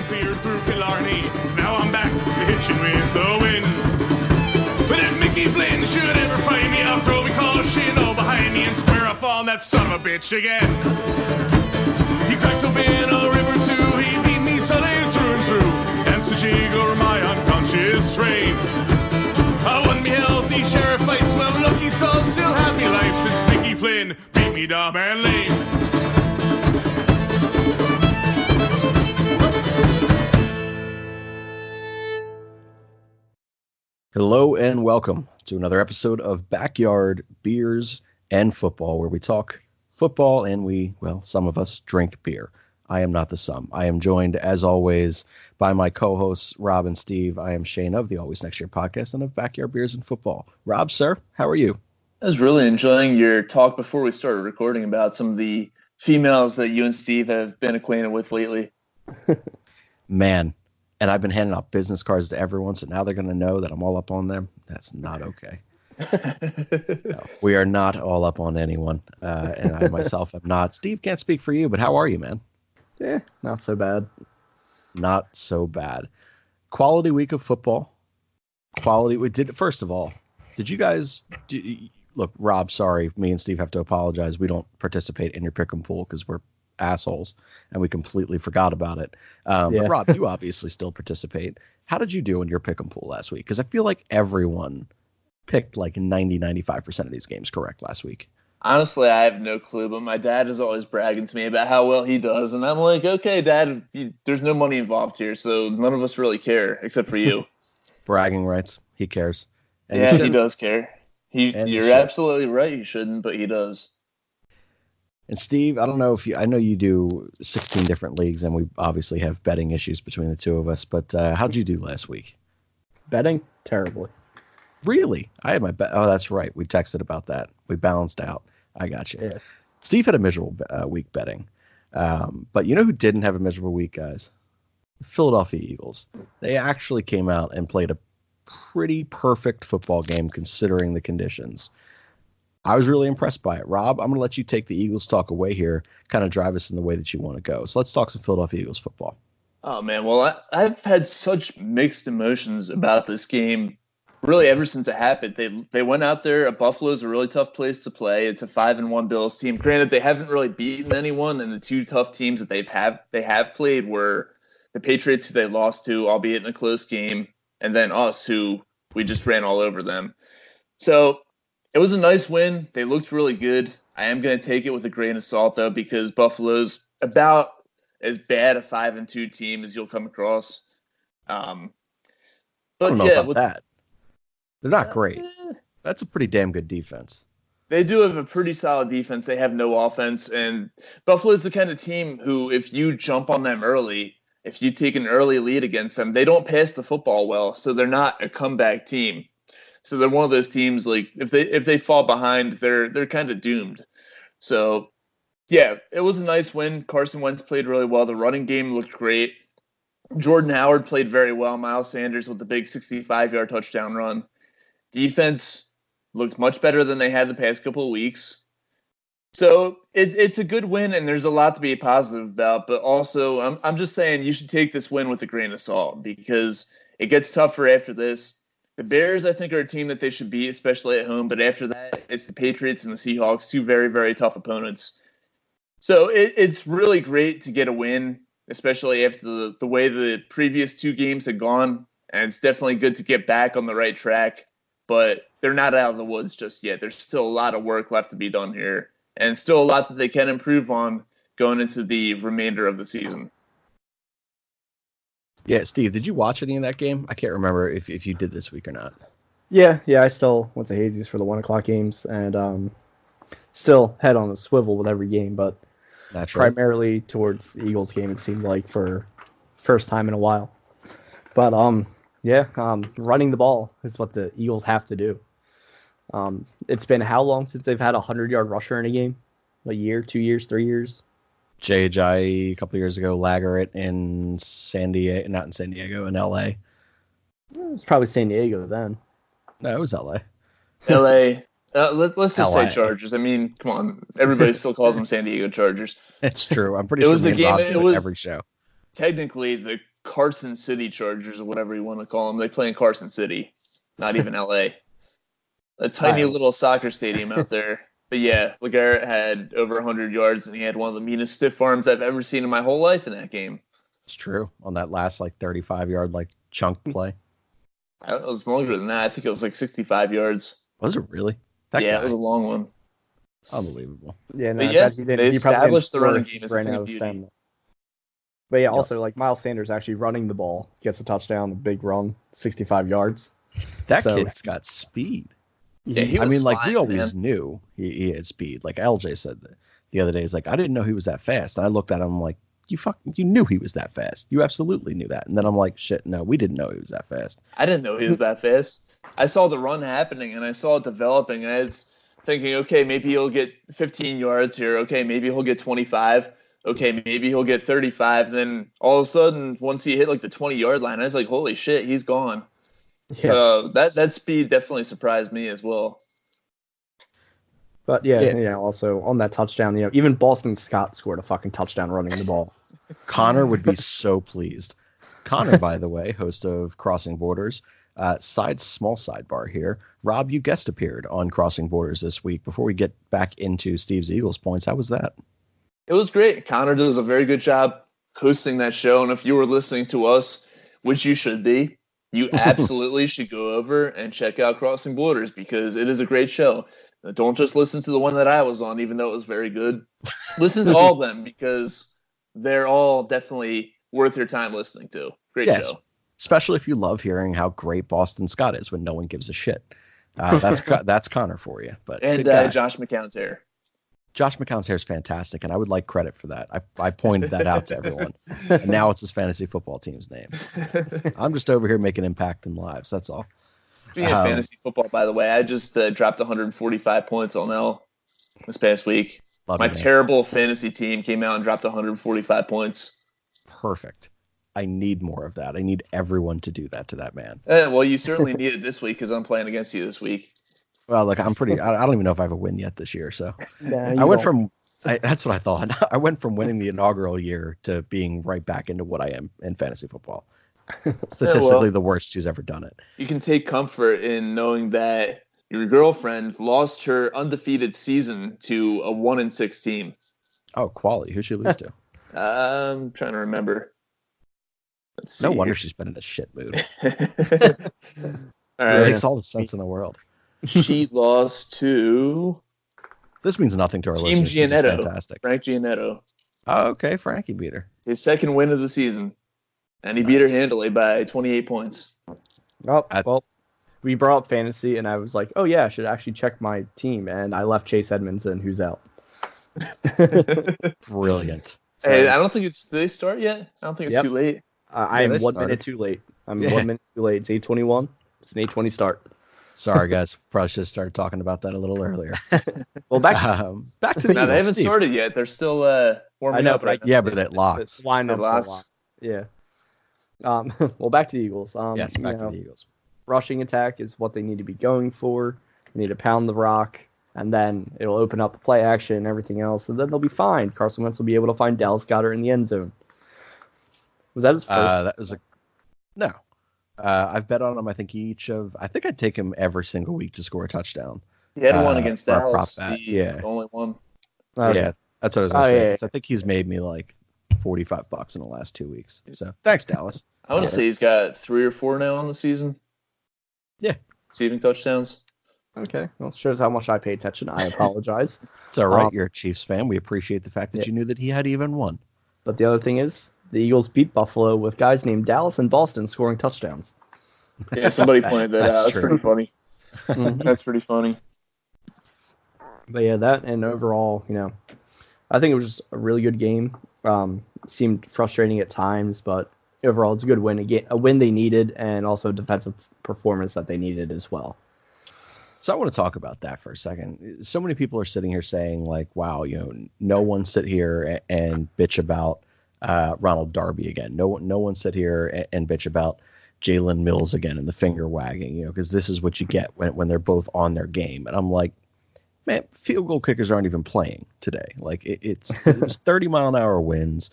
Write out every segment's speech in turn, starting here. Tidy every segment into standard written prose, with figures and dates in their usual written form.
feared through Killarney. Now I'm back to hitching with the wind. But if Mickey Flynn should ever find me, I'll throw me caution all behind me and square off on that son of a bitch again. He cracked open a river too, he beat me Sunday through and through, and so jiggle my unconscious frame. I won me healthy sheriff fights, well lucky son still have me life since Mickey Flynn beat me dumb and lame. Hello and welcome to another episode of Backyard Beers and Football, where we talk football and some of us drink beer. I am not the sum. I am joined, as always, by my co-hosts, Rob and Steve. I am Shane of the Always Next Year podcast and of Backyard Beers and Football. Rob, sir, how are you? I was really enjoying your talk before we started recording about some of the females that you and Steve have been acquainted with lately. Man. And I've been handing out business cards to everyone, so now they're going to know that I'm all up on them. That's not okay. No, we are not all up on anyone, and I myself am not. Steve can't speak for you, but how are you, man? Yeah, not so bad. Not so bad. Quality week of football. First of all, did you guys look? Rob, sorry, me and Steve have to apologize. We don't participate in your pick'em pool because we're assholes and we completely forgot about it. But Rob, you obviously still participate. How did you do in your pick'em pool last week? Because I feel like everyone picked like 95% of these games correct last week. Honestly, I have no clue, but my dad is always bragging to me about how well he does, and I'm like, okay, Dad, there's no money involved here, so none of us really care except for you. Bragging rights. He cares. And yeah, he does care. You're absolutely right. He shouldn't, but he does. And Steve, I don't know I know you do 16 different leagues, and we obviously have betting issues between the two of us, but how'd you do last week? Betting? Terribly. Really? I had my bet. Oh, that's right. We texted about that. We balanced out. I got you. Yeah. Steve had a miserable week betting. But you know who didn't have a miserable week, guys? The Philadelphia Eagles. They actually came out and played a pretty perfect football game considering the conditions. I was really impressed by it. Rob, I'm going to let you take the Eagles talk away here, kind of drive us in the way that you want to go. So let's talk some Philadelphia Eagles football. Oh, man. Well, I've had such mixed emotions about this game really ever since it happened. They went out there. Buffalo's a really tough place to play. It's a 5-1 Bills team. Granted, they haven't really beaten anyone, and the two tough teams that they have played were the Patriots, who they lost to, albeit in a close game, and then us, who we just ran all over them. So it was a nice win. They looked really good. I am going to take it with a grain of salt, though, because Buffalo's about as bad a 5-2 team as you'll come across. I don't know about that. They're not great. That's a pretty damn good defense. They do have a pretty solid defense. They have no offense, and Buffalo's the kind of team who, if you jump on them early, if you take an early lead against them, they don't pass the football well, so they're not a comeback team. So they're one of those teams, like, if they fall behind, they're kind of doomed. So, yeah, it was a nice win. Carson Wentz played really well. The running game looked great. Jordan Howard played very well. Miles Sanders with the big 65-yard touchdown run. Defense looked much better than they had the past couple of weeks. So it's a good win, and there's a lot to be positive about. But also, I'm just saying you should take this win with a grain of salt because it gets tougher after this. The Bears, I think, are a team that they should beat, especially at home. But after that, it's the Patriots and the Seahawks, two very, very tough opponents. So it's really great to get a win, especially after the way the previous two games had gone. And it's definitely good to get back on the right track. But they're not out of the woods just yet. There's still a lot of work left to be done here. And still a lot that they can improve on going into the remainder of the season. Yeah, Steve, did you watch any of that game? I can't remember if you did this week or not. Yeah, I still went to Hazy's for the 1 o'clock games and still head on a swivel with every game, but primarily towards the Eagles game, it seemed like, for first time in a while. But, running the ball is what the Eagles have to do. It's been how long since they've had a 100-yard rusher in a game? A year, 2 years, 3 years? JJ a couple of years ago, LeGarrette in not in San Diego, in LA. It was probably San Diego then. No, it was LA. LA. Let's just LA. say Chargers. I mean, come on. Everybody still calls them San Diego Chargers. It's true. I'm pretty sure was the game. It was every show. Technically, Carson City Chargers or whatever you want to call them. They play in Carson City, not even LA. A tiny little soccer stadium out there. But yeah, LeGarrette had over 100 yards, and he had one of the meanest stiff arms I've ever seen in my whole life in that game. It's true. On that last 35-yard chunk play. It was longer than that. I think it was 65 yards. Was it really? It was a long one. Unbelievable. Yeah, no, they established the running game as a thing of beauty. But yeah, also Miles Sanders actually running the ball, gets a touchdown, a big run, 65 yards. That kid's got speed. Yeah, he was we always knew he had speed. Like LJ said the other day, he's like, I didn't know he was that fast. And I looked at him, I'm like, you knew he was that fast. You absolutely knew that. And then I'm like, shit, no, we didn't know he was that fast. I didn't know he was that fast. I saw the run happening, and I saw it developing, and I was thinking, okay, maybe he'll get 15 yards here. Okay, maybe he'll get 25. Okay, maybe he'll get 35. And then all of a sudden, once he hit the 20-yard line, I was like, holy shit, he's gone. Yeah. So that speed definitely surprised me as well. But also on that touchdown, even Boston Scott scored a fucking touchdown running the ball. Connor would be so pleased. Connor, by the way, host of Crossing Borders. Small sidebar here. Rob, you guest appeared on Crossing Borders this week. Before we get back into Steve's Eagles points, how was that? It was great. Connor does a very good job hosting that show. And if you were listening to us, which you should be, you absolutely should go over and check out Crossing Borders because it is a great show. Don't just listen to the one that I was on, even though it was very good. Listen to all of them because they're all definitely worth your time listening to. Great show. Especially if you love hearing how great Boston Scott is when no one gives a shit. That's Connor for you. And Josh McCown's hair. Josh McCown's hair is fantastic, and I would like credit for that. I pointed that out to everyone, and now it's his fantasy football team's name. I'm just over here making impact in lives. That's all. Speaking of fantasy football, by the way, I just dropped 145 points on L this past week. My terrible fantasy team came out and dropped 145 points. Perfect. I need more of that. I need everyone to do that to that man. Well, you certainly need it this week because I'm playing against you this week. Well, look, I don't even know if I have a win yet this year. So that's what I thought. I went from winning the inaugural year to being right back into what I am in fantasy football. Statistically, the worst who's ever done it. You can take comfort in knowing that your girlfriend lost her undefeated season to a 1-6 team. Oh, quality. Who'd she lose to? I'm trying to remember. No wonder she's been in a shit mood. All right. It makes all the sense in the world. She lost to... This means nothing to our Team listeners. Giannetto. Fantastic. Frank Giannetto. Oh, okay. Frankie beat her. His second win of the season. And he beat her handily by 28 points. Well, we brought up fantasy, and I was like, oh, yeah, I should actually check my team. And I left Chase Edmonds in, who's out. Brilliant. So, hey, I don't think it's... Did they start yet? I don't think it's too late. I am 1 minute too late. I'm 1 minute too late. It's 8:21. It's an 8:20 start. Sorry, guys. Probably should have started talking about that a little earlier. Well, back to the Now, they haven't started yet. They're still warming up. But it locks. The lineups locked. Yeah. Well, back to the Eagles. Yes, back to the Eagles. Rushing attack is what they need to be going for. They need to pound the rock, and then it'll open up the play action and everything else, and then they'll be fine. Carson Wentz will be able to find Dallas Goedert in the end zone. Was that his first? No. I've bet on him. I think I'd take him every single week to score a touchdown. He had one against Dallas. The only one. Yeah, that's what I was going to say. Yeah. I think he's made me $45 in the last 2 weeks. So thanks, Dallas. I want to say he's got 3 or 4 now on the season. Yeah. Receiving touchdowns. Okay. Well, shows how much I pay attention. I apologize. It's all right. You're a Chiefs fan. We appreciate the fact that you knew that he had even one. But the other thing is, the Eagles beat Buffalo with guys named Dallas and Boston scoring touchdowns. Yeah, somebody pointed that out. That's true. Pretty funny. That's pretty funny. But yeah, that and overall, I think it was just a really good game. Seemed frustrating at times, but overall, it's a good win. A win they needed, and also a defensive performance that they needed as well. So I want to talk about that for a second. So many people are sitting here saying, wow, no one sit here and bitch about Ronald Darby again. No one sit here and bitch about Jalen Mills again and the finger wagging, because this is what you get when they're both on their game. And I'm like, man, field goal kickers aren't even playing today. Like it was 30-mile-an-hour winds.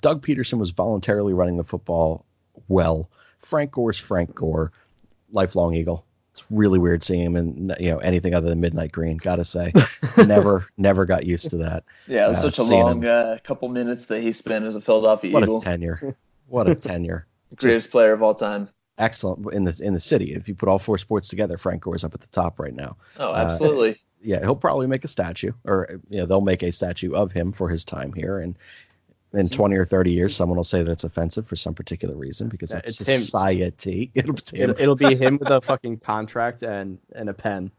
Doug Peterson was voluntarily running the football well. Frank Gore's Frank Gore, lifelong Eagle. It's really weird seeing him in anything other than midnight green. Gotta say, never got used to that. Yeah, it was such a long couple minutes that he spent as a Philadelphia Eagle. What a tenure! Greatest player of all time. Excellent in the city. If you put all four sports together, Frank Gore's up at the top right now. Oh, absolutely. Yeah, he'll probably make a statue, or they'll make a statue of him for his time here, and in 20 or 30 years, someone will say that it's offensive for some particular reason because that's society. It'll be him with a fucking contract and a pen.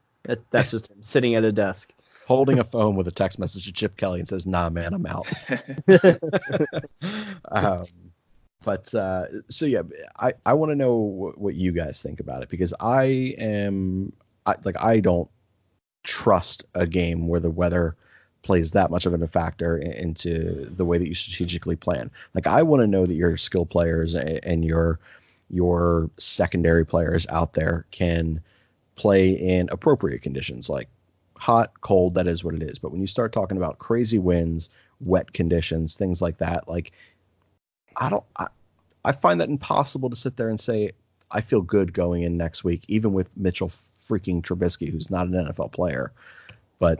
That's just him sitting at a desk. Holding a phone with a text message to Chip Kelly and says, "Nah, man, I'm out." I want to know what you guys think about it, because I don't trust a game where the weather plays that much of a factor into the way that you strategically plan. Like, I want to know that your skill players and your secondary players out there can play in appropriate conditions, like hot, cold, that is what it is. But when you start talking about crazy winds, wet conditions, things like that, like I find that impossible to sit there and say, I feel good going in next week, even with Mitchell freaking Trubisky, who's not an NFL player, but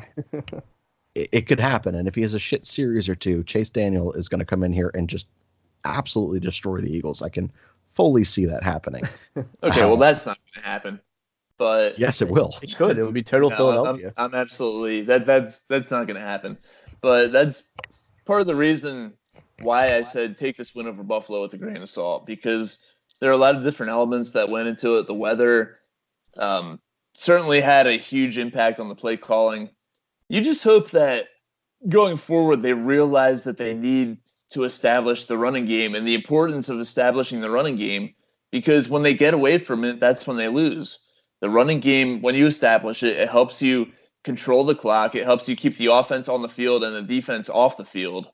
it could happen. And if he has a shit series or two, Chase Daniel is going to come in here and just absolutely destroy the Eagles. I can fully see that happening. Okay, well, that's not going to happen. But yes, it will. It could. It would be total Philadelphia. I'm absolutely that's not going to happen. But that's part of the reason why I said take this win over Buffalo with a grain of salt, because there are a lot of different elements that went into it. The weather certainly had a huge impact on the play calling. You just hope that going forward they realize that they need to establish the running game and the importance of establishing the running game, because when they get away from it, that's when they lose. The running game, when you establish it, it helps you control the clock. It helps you keep the offense on the field and the defense off the field.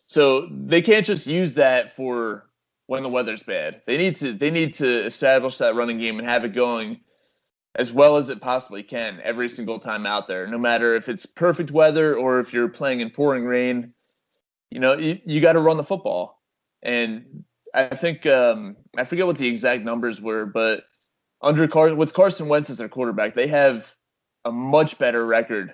So they can't just use that for when the weather's bad. They need to establish that running game and have it going as well as it possibly can every single time out there, no matter if it's perfect weather or if you're playing in pouring rain. You got to run the football. And I think I forget what the exact numbers were, but with Carson Wentz as their quarterback, they have a much better record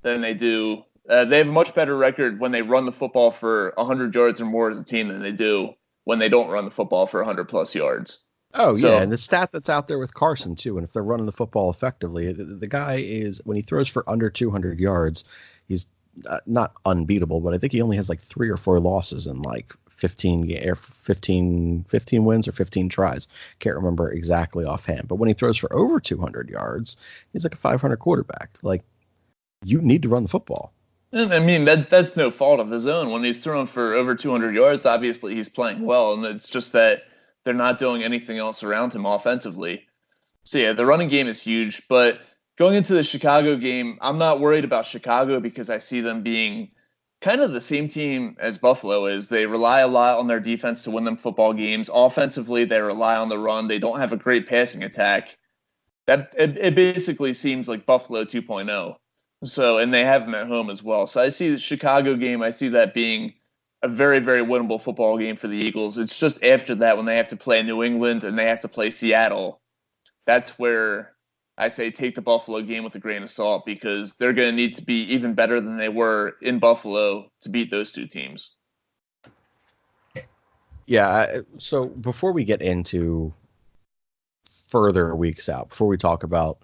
than they do. They have a much better record when they run the football for 100 yards or more as a team than they do when they don't run the football for 100-plus yards. Oh, yeah, and the stat that's out there with Carson, too, and if they're running the football effectively, the guy is, when he throws for under 200 yards, he's not unbeatable, but I think he only has like 3 or 4 losses in like 15 wins or 15 tries. Can't remember exactly offhand. But when he throws for over 200 yards, he's like a 500 quarterback. Like, you need to run the football. I mean, that's no fault of his own. When he's throwing for over 200 yards, obviously he's playing well, and it's just that they're not doing anything else around him offensively. So, yeah, the running game is huge. But going into the Chicago game, I'm not worried about Chicago because I see them being kind of the same team as Buffalo is. They rely a lot on their defense to win them football games. Offensively, they rely on the run. They don't have a great passing attack. It basically seems like Buffalo 2.0. So, and they have them at home as well. So I see the Chicago game, I see that being a very, very winnable football game for the Eagles. It's just after that when they have to play New England and they have to play Seattle, that's where I say take the Buffalo game with a grain of salt, because they're going to need to be even better than they were in Buffalo to beat those two teams. Yeah, so before we get into further weeks out, before we talk about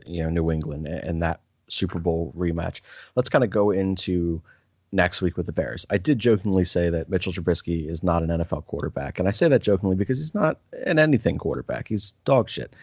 New England and that Super Bowl rematch, let's kind of go into next week with the Bears. I did jokingly say that Mitchell Trubisky is not an NFL quarterback, and I say that jokingly because he's not an anything quarterback. He's dog shit.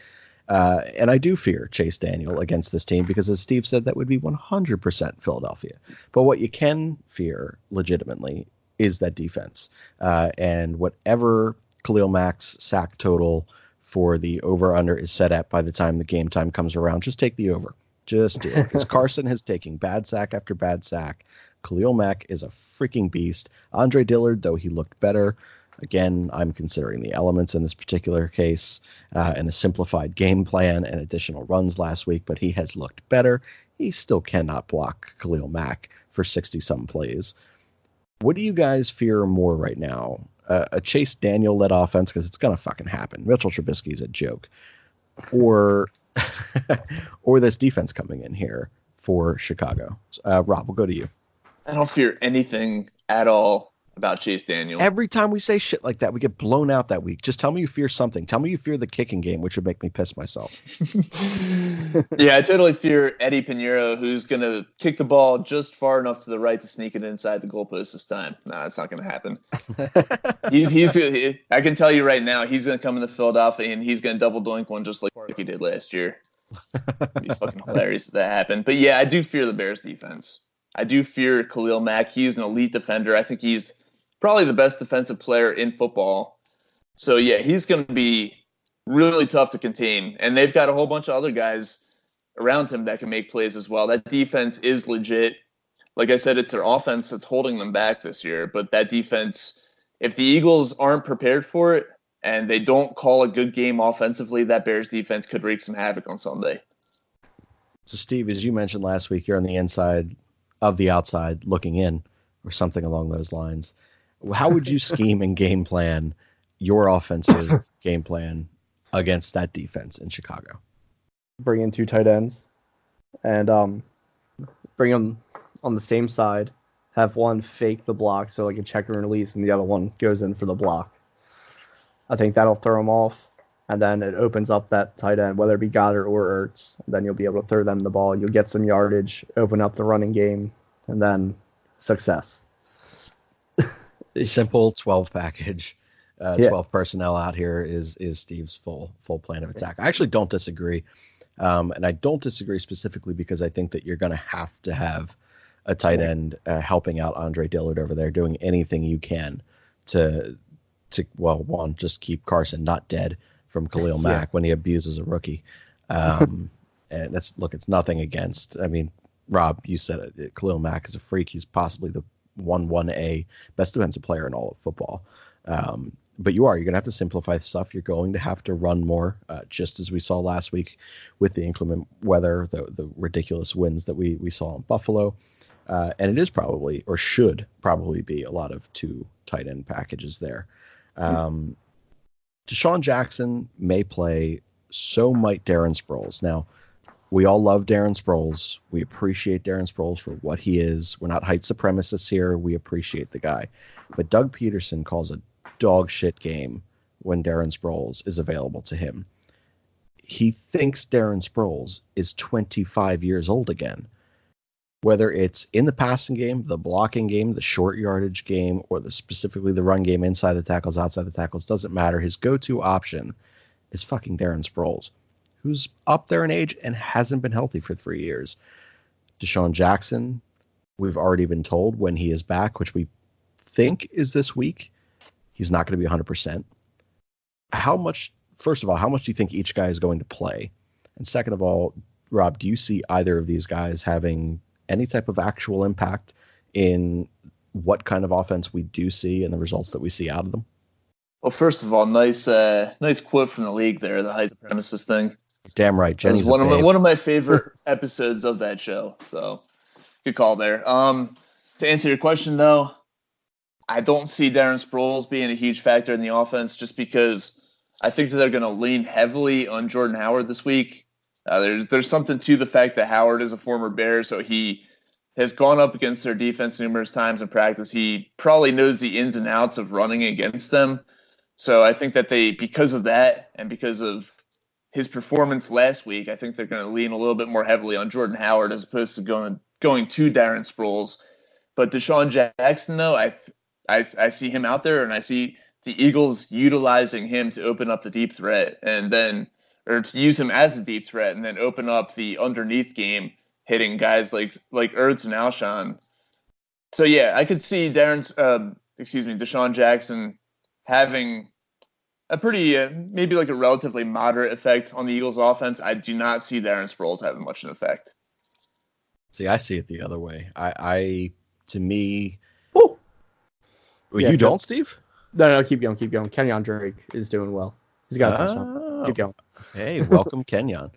And I do fear Chase Daniel against this team because, as Steve said, that would be 100% Philadelphia. But what you can fear legitimately is that defense. And whatever Khalil Mack's sack total for the over-under is set at by the time the game time comes around, just take the over. Just do it. Because Carson has taken bad sack after bad sack. Khalil Mack is a freaking beast. Andre Dillard, though he looked better, again, I'm considering the elements in this particular case and the simplified game plan and additional runs last week, but he has looked better. he still cannot block Khalil Mack for 60-some plays. What do you guys fear more right now? A Chase Daniel-led offense, because it's going to fucking happen. Mitchell Trubisky is a joke. Or this defense coming in here for Chicago. Rob, we'll go to you. I don't fear anything at all about Chase Daniel. Every time we say shit like that, we get blown out that week. Just tell me you fear something. Tell me you fear the kicking game, which would make me piss myself. Yeah, I totally fear Eddie Pinheiro, who's going to kick the ball just far enough to the right to sneak it inside the goalpost this time. No, that's not going to happen. I can tell you right now, he's going to come into Philadelphia and he's going to double doink one just like he did last year. It'd be fucking hilarious if that happened. But yeah, I do fear the Bears defense. I do fear Khalil Mack. He's an elite defender. I think he's probably the best defensive player in football. So, yeah, he's going to be really tough to contain. And they've got a whole bunch of other guys around him that can make plays as well. That defense is legit. Like I said, it's their offense that's holding them back this year. But that defense, if the Eagles aren't prepared for it and they don't call a good game offensively, that Bears defense could wreak some havoc on Sunday. So, Steve, as you mentioned last week, you're on the inside of the outside looking in or something along those lines. How would you scheme and game plan your offensive game plan against that defense in Chicago? Bring in 2 tight ends and bring them on the same side. Have one fake the block so like a check and release, and the other one goes in for the block. I think that'll throw them off, and then it opens up that tight end, whether it be Goddard or Ertz. Then you'll be able to throw them the ball. You'll get some yardage, open up the running game, and then success. Simple 12 package, 12 personnel out here is Steve's full plan of attack. I actually don't disagree. And I don't disagree specifically because I think that you're going to have a tight end helping out Andre Dillard over there, doing anything you can to just keep Carson not dead from Khalil Mack when he abuses a rookie. And it's nothing against, I mean, Rob, you said it, Khalil Mack is a freak. He's possibly the 1A best defensive player in all of football. But you're going to have to simplify stuff. You're going to have to run more, just as we saw last week with the inclement weather, the ridiculous winds that we saw in Buffalo. And it is probably, or should probably be, a lot of 2 tight end packages there. Deshaun Jackson may play, so might Darren Sproles. Now, we all love Darren Sproles. We appreciate Darren Sproles for what he is. We're not height supremacists here. We appreciate the guy. But Doug Peterson calls a dog shit game when Darren Sproles is available to him. He thinks Darren Sproles is 25 years old again. Whether it's in the passing game, the blocking game, the short yardage game, or specifically the run game inside the tackles, outside the tackles, doesn't matter. His go-to option is fucking Darren Sproles, who's up there in age and hasn't been healthy for 3 years. Deshaun Jackson, we've already been told when he is back, which we think is this week, he's not going to be 100%. First of all, how much do you think each guy is going to play? And second of all, Rob, do you see either of these guys having any type of actual impact in what kind of offense we do see and the results that we see out of them? Well, first of all, nice quote from the league there, the height supremacist thing. Damn right. Jenny's one of my favorite episodes of that show. So good call there. To answer your question, though, I don't see Darren Sproles being a huge factor in the offense just because I think that they're going to lean heavily on Jordan Howard this week. There's something to the fact that Howard is a former Bear, so he has gone up against their defense numerous times in practice. He probably knows the ins and outs of running against them. So I think that because of that and because of his performance last week, I think they're going to lean a little bit more heavily on Jordan Howard as opposed to going to Darren Sproles. But Deshaun Jackson, though, I see him out there, and I see the Eagles utilizing him to open up the deep threat or to use him as a deep threat and then open up the underneath game, hitting guys like Ertz and Alshon. So yeah, I could see Deshaun Jackson having a pretty, maybe like a relatively moderate effect on the Eagles offense. I do not see Darren Sproles having much an effect. See, I see it the other way. To me, Yeah, you don't, Steve? No, keep going. Kenyon Drake is doing well. He's got a touchdown. Keep going. Hey, welcome, Kenyon.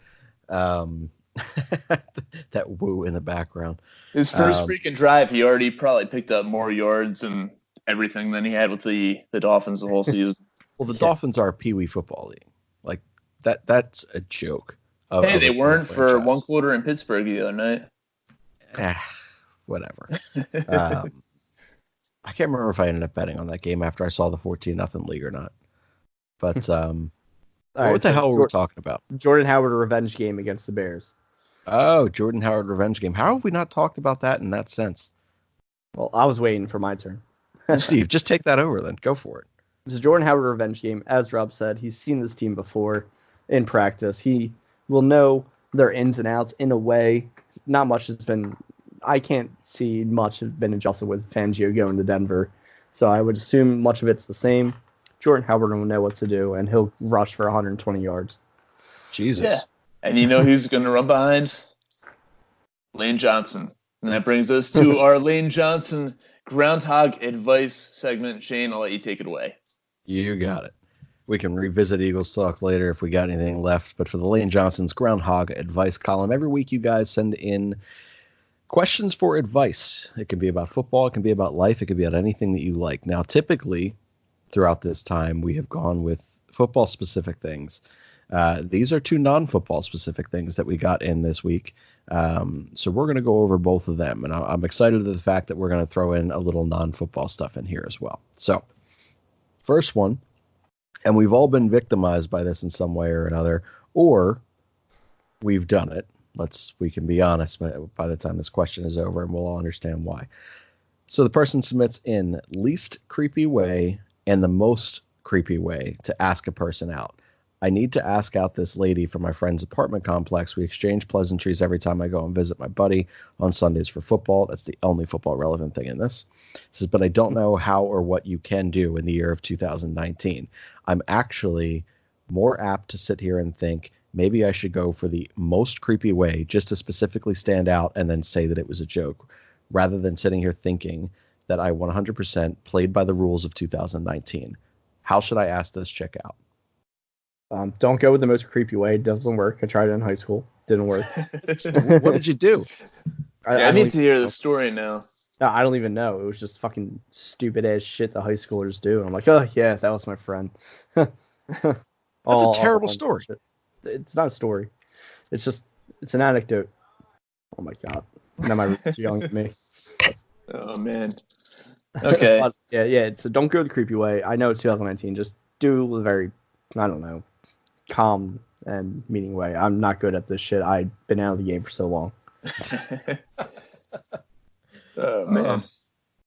That woo in the background. His first freaking drive, he already probably picked up more yards and everything than he had with the Dolphins the whole season. Well, the Dolphins are a Pee Wee football league. Like that's a joke. Hey, they weren't for one quarter in Pittsburgh the other night. Whatever. I can't remember if I ended up betting on that game after I saw the 14-0 league or not. But what the hell were we talking about? Jordan Howard revenge game against the Bears. Oh, Jordan Howard revenge game. How have we not talked about that in that sense? Well, I was waiting for my turn. Steve, just take that over then. Go for it. It's a Jordan Howard revenge game. As Rob said, he's seen this team before in practice. He will know their ins and outs in a way. Not much has been... I can't see much has been adjusted with Fangio going to Denver. So I would assume much of it's the same. Jordan Howard will know what to do, and he'll rush for 120 yards. Jesus. Yeah. And you know who's going to run behind? Lane Johnson. And that brings us to our Lane Johnson Groundhog Advice segment. Shane, I'll let you take it away. You got it. We can revisit Eagles talk later if we got anything left. But for the Lane Johnson's Groundhog Advice Column, every week you guys send in questions for advice. It can be about football. It can be about life. It can be about anything that you like. Now, typically, throughout this time, we have gone with football-specific things. These are two non-football specific things that we got in this week. So we're going to go over both of them. And I'm excited at the fact that we're going to throw in a little non-football stuff in here as well. So first one, and we've all been victimized by this in some way or another, or we've done it. We can be honest by the time this question is over, and we'll all understand why. So the person submits in least creepy way and the most creepy way to ask a person out. I need to ask out this lady from my friend's apartment complex. We exchange pleasantries every time I go and visit my buddy on Sundays for football. That's the only football relevant thing in this. It says, but I don't know how or what you can do in the year of 2019. I'm actually more apt to sit here and think maybe I should go for the most creepy way just to specifically stand out and then say that it was a joke, rather than sitting here thinking that I 100% played by the rules of 2019. How should I ask this chick out? Don't go with the most creepy way. It doesn't work. I tried it in high school. Didn't work. What did you do? I need to hear the story now. No, I don't even know. It was just fucking stupid ass shit that high schoolers do. And I'm like, oh yeah, that was my friend. That's a terrible story. Shit. It's not a story. It's an anecdote. Oh my god. Now my roommate's yelling at me. Oh man. Okay. Yeah. So don't go the creepy way. I know it's 2019. Just do the very, I don't know, calm and meaning way. I'm not good at this shit. I've been out of the game for so long. Oh man.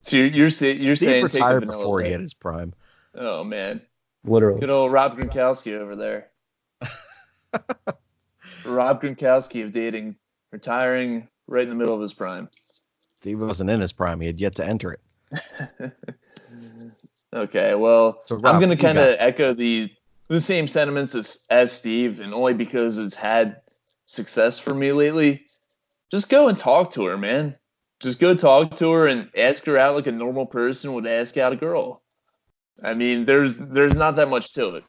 So you're saying retired before he hit his prime. Oh man. Literally. Good old Rob Gronkowski over there. Rob Gronkowski of dating, retiring right in the middle of his prime. Steve wasn't in his prime. He had yet to enter it. Okay, well, so, Rob, I'm going to kind of echo the same sentiments as Steve, and only because it's had success for me lately. Just go and talk to her, man. Just go talk to her and ask her out like a normal person would ask out a girl. I mean, there's not that much to it.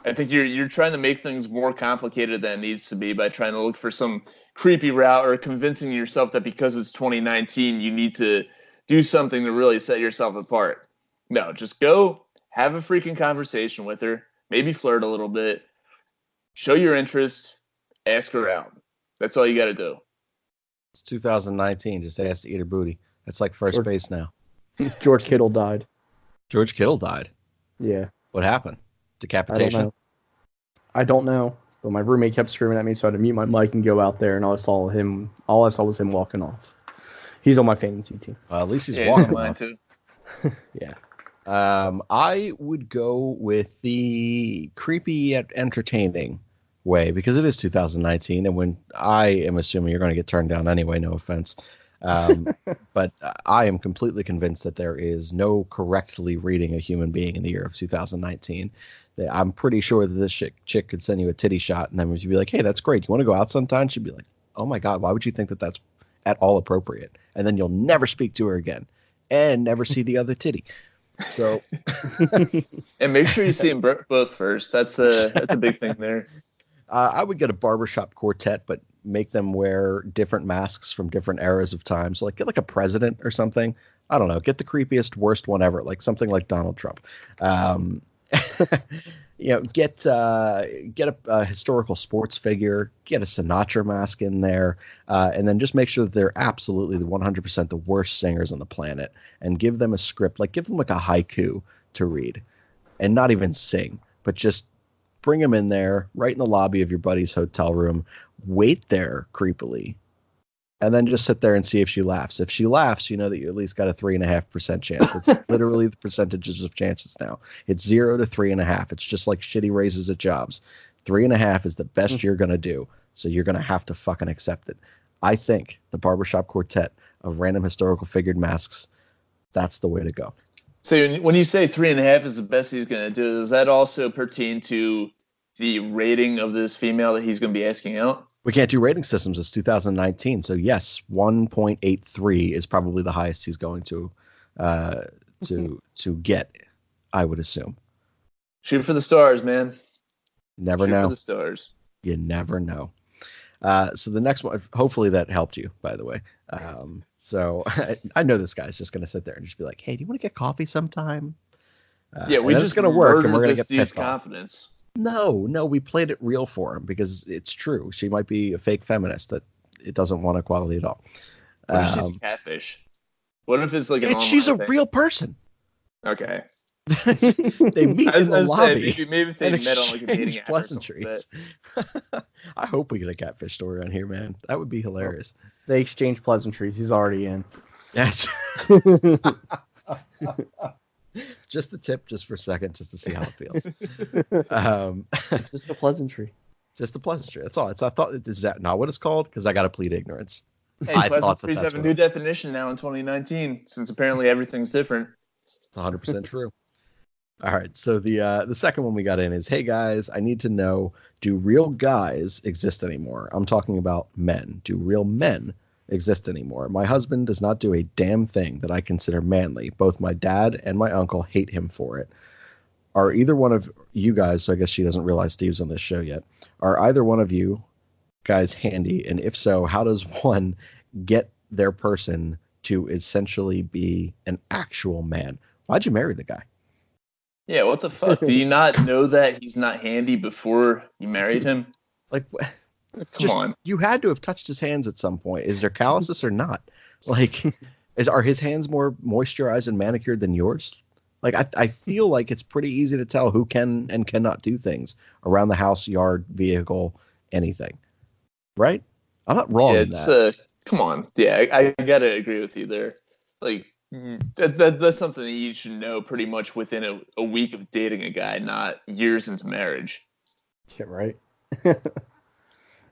I think you're trying to make things more complicated than it needs to be by trying to look for some creepy route or convincing yourself that because it's 2019, you need to do something to really set yourself apart. No, just go have a freaking conversation with her, maybe flirt a little bit, show your interest, ask her out. That's all you got to do. It's 2019. Just ask to eat her booty. That's like first base now. George Kittel died. George Kittel died? Yeah. What happened? Decapitation? I don't know. But my roommate kept screaming at me, so I had to mute my mic and go out there, and all I saw was him walking off. He's on my fantasy team. At least he's walking mine off. too. Yeah. I would go with the creepy yet entertaining way, because it is 2019, and when I am assuming you're going to get turned down anyway, no offense. But I am completely convinced that there is no correctly reading a human being in the year of 2019. I'm pretty sure that this chick could send you a titty shot, and then you'd be like, hey, that's great. You want to go out sometime? She'd be like, oh my God, why would you think that that's at all appropriate? And then you'll never speak to her again and never see the other titty. So, and make sure you see them both first. That's a big thing there. I would get a barbershop quartet, but make them wear different masks from different eras of time. So like get like a president or something. I don't know. Get the creepiest, worst one ever, like something like Donald Trump. Get a historical sports figure, get a Sinatra mask in there, and then just make sure that they're absolutely the 100% the worst singers on the planet, and give them a script, like give them like a haiku to read, and not even sing, but just bring them in there, right in the lobby of your buddy's hotel room, wait there creepily, and then just sit there and see if she laughs. If she laughs, you know that you at least got a 3.5% chance. It's literally the percentages of chances now. It's 0 to 3.5. It's just like shitty raises at jobs. 3.5 is the best you're going to do. So you're going to have to fucking accept it. I think the barbershop quartet of random historical figured masks, that's the way to go. So when you say 3.5 is the best he's going to do, does that also pertain to the rating of this female that he's going to be asking out? We can't do rating systems. It's 2019. So yes, 1.83 is probably the highest he's going to get, I would assume. Shoot for the stars, man. Never Shoot know. For the stars. You never know. So the next one, hopefully that helped you, by the way. So I know this guy's just going to sit there and just be like, hey, do you want to get coffee sometime? Yeah, we just going to work and we're going to this get dude's pissed off. confidence. No, we played it real for him because it's true. She might be a fake feminist that it doesn't want equality at all. What if she's a catfish? What if it's like an she's a thing? real person. Okay. They meet in the lobby. Maybe if they met on like a dating app pleasantries. I hope we get a catfish story on here, man. That would be hilarious. They exchange pleasantries. He's already in. Yes. Just the tip, just for a second, just to see how it feels. It's just a pleasantry. Just a pleasantry. That's all. I thought, is that not what it's called? Because I got to plead ignorance. Hey, pleasantries have a new definition now in 2019, since apparently everything's different. It's 100% true. All right. So the second one we got in is, hey guys, I need to know, do real guys exist anymore? I'm talking about men. Do real men exist anymore? My husband does not do a damn thing that I consider manly. Both my dad and my uncle hate him for it. Are either one of you guys, so I guess she doesn't realize Steve's on this show yet, are either one of you guys handy? And if so, how does one get their person to essentially be an actual man? Why'd you marry the guy? Yeah, what the fuck? Do you not know that he's not handy before you married him? Like, Come on. You had to have touched his hands at some point. Is there calluses or not? Like, are his hands more moisturized and manicured than yours? Like, I feel like it's pretty easy to tell who can and cannot do things around the house, yard, vehicle, anything. Right? I'm not wrong in that. Come on. Yeah, I gotta agree with you there. Like, that's something that you should know pretty much within a week of dating a guy, not years into marriage. Yeah, right.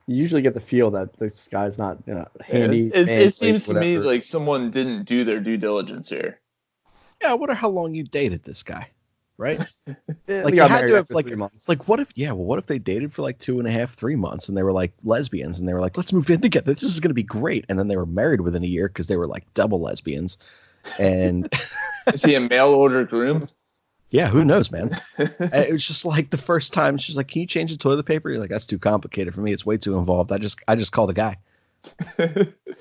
You usually get the feel that this guy's not handy. It seems to me like someone didn't do their due diligence here. Yeah, I wonder how long you dated this guy, right? Like, you had to have like 3 months. Like, what if they dated for like 2.5, 3 months, and they were like lesbians, and they were like, let's move in together. This is gonna be great. And then they were married within a year because they were like double lesbians. And is he a mail order groom? Yeah, who knows, man? It was just like the first time she's like, can you change the toilet paper? You're like, that's too complicated for me. It's way too involved. I just call the guy.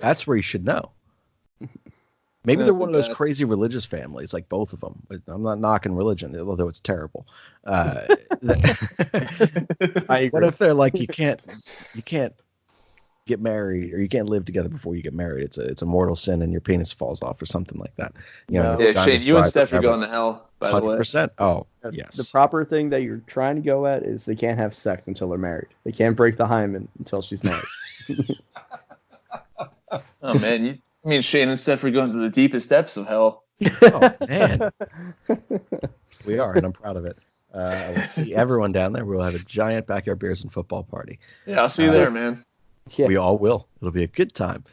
That's where you should know. Maybe they're one of those crazy religious families, like both of them. I'm not knocking religion, although it's terrible. I agree. What if they're like, you can't get married, or you can't live together before you get married? It's a mortal sin, and your penis falls off, or something like that. Yeah, Shane, you and Steph are going to hell. By 100%. The way. Oh, yes. The proper thing that you're trying to go at is they can't have sex until they're married. They can't break the hymen until she's married. Oh man, I mean, Shane and Steph are going to the deepest depths of hell. Oh man, we are, and I'm proud of it. I will see everyone down there. We'll have a giant backyard beers and football party. Yeah, I'll see you there, man. Yeah. We all will. It'll be a good time.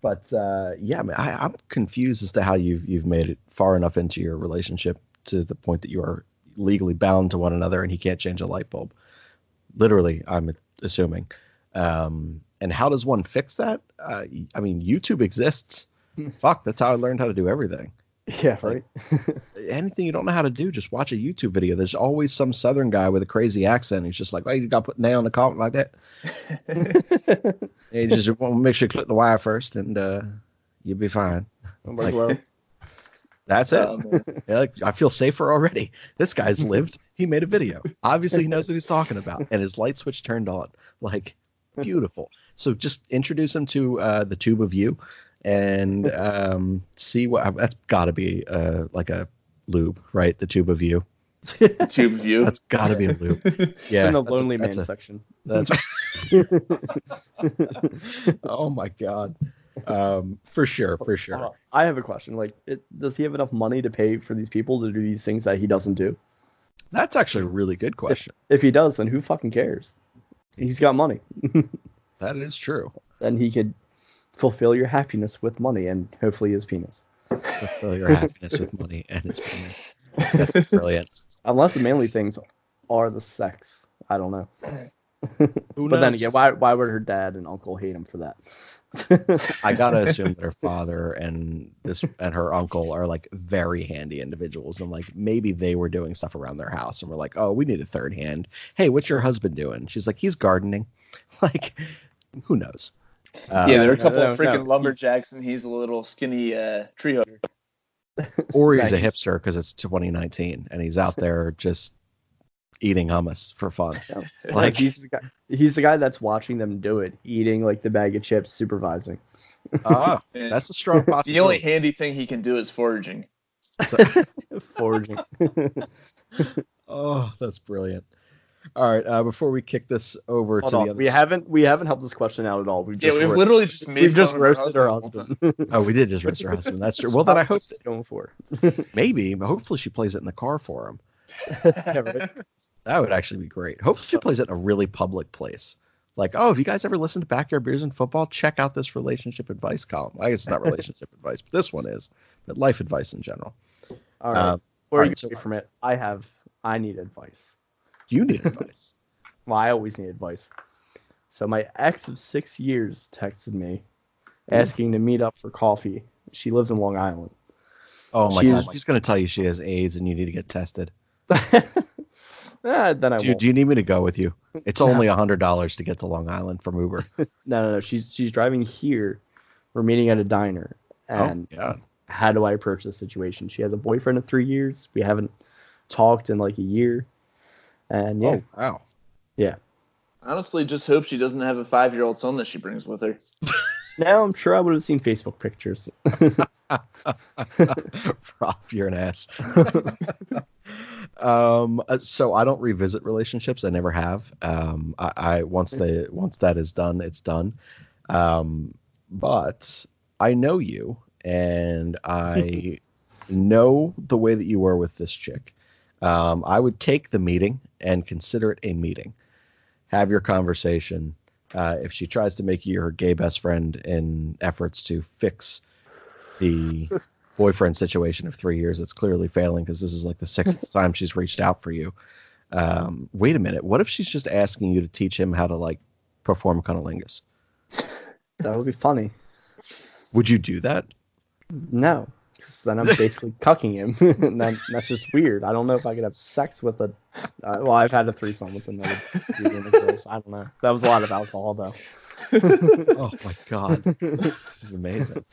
But yeah, man, I'm confused as to how you've made it far enough into your relationship to the point that you are legally bound to one another, and he can't change a light bulb. Literally, I'm assuming. And how does one fix that? I mean, YouTube exists. Fuck, that's how I learned how to do everything. Yeah, right. Anything you don't know how to do, just watch a YouTube video. There's always some Southern guy with a crazy accent. He's just like, "Oh, you got to put nail in the coffin like that." And you just want to make sure you click the wire first, and you'll be fine. Like, that's it. Yeah, like, I feel safer already. This guy's lived. He made a video. Obviously, he knows what he's talking about, and his light switch turned on. Like, beautiful. So just introduce him to the tube of you, and see what. That's got to be like a lube, right? The tube of you. The tube of you. That's got to be a lube. Yeah. In the lonely man section. That's. Oh my God. For sure. I have a question. Like, does he have enough money to pay for these people to do these things that he doesn't do? That's actually a really good question. If he does, then who fucking cares? He's got money. That is true. Then he could fulfill your happiness with money and hopefully his penis. Fulfill your happiness with money and his penis. That's brilliant. Unless the mainly things are the sex. I don't know. Who But then knows? again, why would her dad and uncle hate him for that? I gotta assume that her father and her uncle are like very handy individuals, and like maybe they were doing stuff around their house and were like, "Oh, we need a third hand. Hey, what's your husband doing?" She's like, "He's gardening." Like, who knows? Yeah, there are a couple of no. freaking lumberjacks, and he's a little skinny tree hugger. Or he's a Nice. hipster because it's 2019 and he's out there just eating hummus for fun. Like he's the guy that's watching them do it, eating like the bag of chips, supervising. Ah, Yeah. that's a strong The only possibility. handy thing he can do is foraging. Foraging. Oh, that's brilliant. All right, before we kick this over Hold to on. the other, We haven't helped this question out at all. We've just Literally just made we've just fun of her roasted her the whole time. husband. oh, we did just roast her husband. That's true. Well, then I hope going for. maybe, hopefully, she plays it in the car for him. Yeah, right. That would actually be great. Hopefully, she plays it in a really public place. Like, oh, if you guys ever listen to Backyard Beers and Football, check out this relationship advice column. I guess it's not relationship advice, but this one is. But life advice in general. All right. Before all you right, get so- away from it, I need advice. You need advice. Well, I always need advice. So my ex of 6 years texted me asking to meet up for coffee. She lives in Long Island. Oh my She's- God, she's going to tell you she has AIDS and you need to get tested. Then I won't. Do you need me to go with you? It's only $100 to get to Long Island from Uber. No. She's driving here. We're meeting at a diner. And oh, yeah. how do I approach this situation? She has a boyfriend of 3 years. We haven't talked in like a year. And yeah, Oh, wow. yeah. Honestly, just hope she doesn't have a 5-year-old son that she brings with her. Now I'm sure I would have seen Facebook pictures. Rob, you're an ass. So I don't revisit relationships. I never have. I once that is done, it's done. But I know you, and I know the way that you were with this chick. I would take the meeting and consider it a meeting. Have your conversation. If she tries to make you her gay best friend in efforts to fix the boyfriend situation of 3 years, it's clearly failing because this is like the 6th time she's reached out for you. Wait a minute. What if she's just asking you to teach him how to like perform cunnilingus? That would be funny. Would you do that? No, because then I'm basically cucking him. And that's just weird. I don't know if I could have sex with a. Well, I've had a threesome with another dude and a girl, so I don't know. That was a lot of alcohol, though. Oh my God, this is amazing.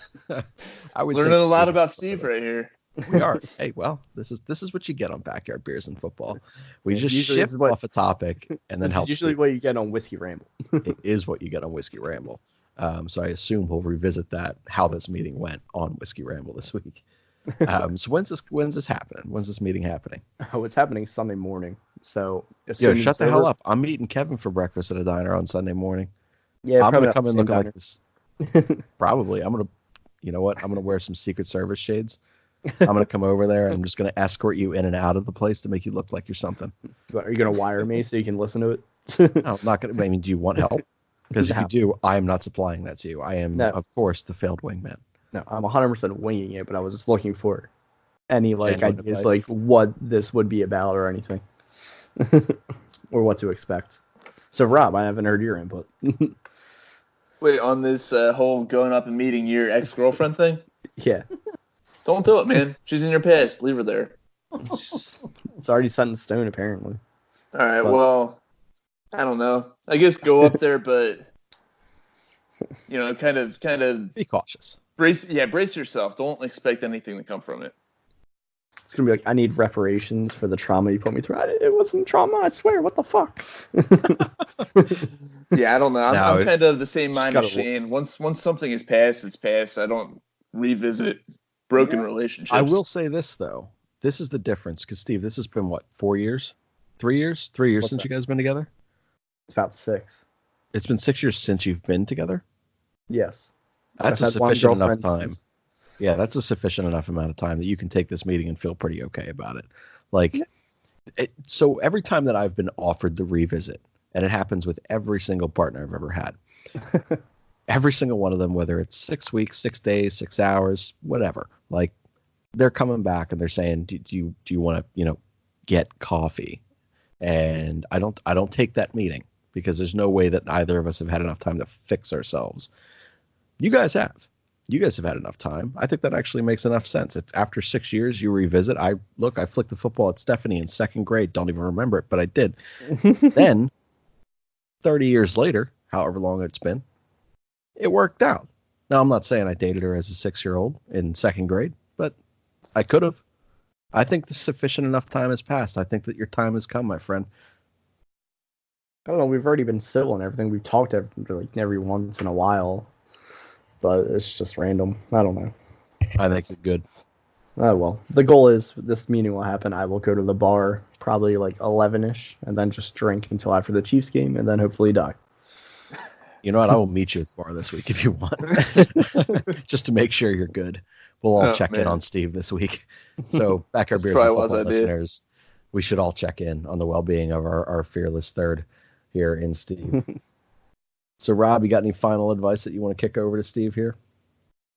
I would Learning take a lot the- about Steve right here. We are. Hey, well, this is what you get on Backyard Beers and Football. We just Usually shift it's what- off a topic and then This help. is usually Steve. what you get on Whiskey Ramble. It is what you get on Whiskey Ramble. So I assume we'll revisit that, how this meeting went on Whiskey Ramble this week. So when's this happening? When's this meeting happening? Oh, it's happening Sunday morning. So as Yo, soon as shut it's the hell over- up. I'm meeting Kevin for breakfast at a diner on Sunday morning. Yeah, I'm probably going to not come the in same looking diner. like this. Probably. I'm going to, you know what? I'm going to wear some Secret Service shades. I'm going to come over there and I'm just going to escort you in and out of the place to make you look like you're something. But are you gonna wire me so you can listen to it? No, I'm not going to. I mean, do you want help? Because if you No. do, I am not supplying that to you. I am, No. of course, the failed wingman. No, I'm 100% winging it, but I was just looking for any like Genuine ideas, advice. like what this would be about or anything, or what to expect. So Rob, I haven't heard your input. Wait, on this whole going up and meeting your ex-girlfriend thing? Yeah. Don't do it, man. She's in your past. Leave her there. It's already set in stone, apparently. All right, well, I don't know. I guess go up there, but, kind of be cautious. Brace yourself. Don't expect anything to come from it. It's going to be like, I need reparations for the trauma you put me through. It wasn't trauma, I swear. What the fuck? Yeah, I don't know. I'm kind of the same mind as Shane. Once something is past, it's past. I don't revisit broken relationships. I will say this, though. This is the difference. Because, Steve, this has been, what, 4 years? 3 years? 3 years since you guys been together? It's about 6. It's been 6 years since you've been together? Yes. That's a sufficient enough time. Yeah, that's a sufficient enough amount of time that you can take this meeting and feel pretty okay about it. Like, so every time that I've been offered the revisit, and it happens with every single partner I've ever had, every single one of them, whether it's 6 weeks, 6 days, 6 hours, whatever, like, they're coming back and they're saying, do you want to, get coffee? And I don't take that meeting because there's no way that either of us have had enough time to fix ourselves. You guys have. You guys have had enough time. I think that actually makes enough sense. If after 6 years you revisit, I flicked the football at Stephanie in 2nd grade. Don't even remember it, but I did. Then 30 years later, however long it's been, it worked out. Now, I'm not saying I dated her as a 6-year-old in 2nd grade, but I could have. I think the sufficient enough time has passed. I think that your time has come, my friend. I don't know. We've already been civil and everything. We've talked every once in a while. But it's just random. I don't know. I think you're good. Oh, well. The goal is this meeting will happen. I will go to the bar probably like 11-ish and then just drink until after the Chiefs game and then hopefully die. You know what? I will meet you at the bar this week if you want. Just to make sure you're good. We'll all check in on Steve this week. So, back our beers and football listeners, we should all check in on the well-being of our fearless third here in Steve. So, Rob, you got any final advice that you want to kick over to Steve here?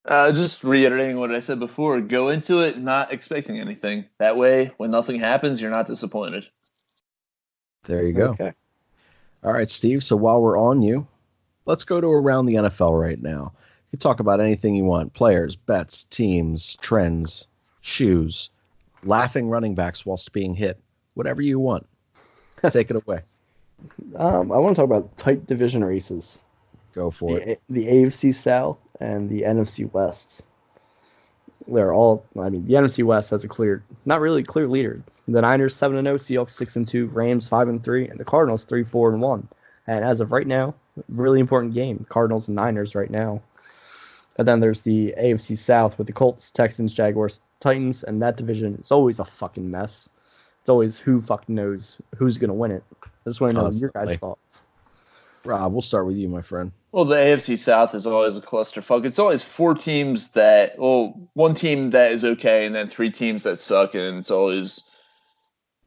Just reiterating what I said before. Go into it not expecting anything. That way, when nothing happens, you're not disappointed. There you go. Okay. All right, Steve. So while we're on you, let's go to around the NFL right now. You can talk about anything you want. Players, bets, teams, trends, shoes, laughing running backs whilst being hit. Whatever you want. Take it away. I want to talk about tight division races. Go for it. The AFC South and the NFC West. They're all, the NFC West has not really clear leader. The Niners 7-0, Seahawks 6-2, Rams 5-3, and the Cardinals 3-4-1. And as of right now, really important game, Cardinals and Niners right now. And then there's the AFC South with the Colts, Texans, Jaguars, Titans, and that division is always a fucking mess. It's always who fucking knows who's going to win it. I just want to know your guys' thoughts. Rob, we'll start with you, my friend. Well, the AFC South is always a clusterfuck. It's always 4 teams one team that is okay, and then 3 teams that suck, and it's always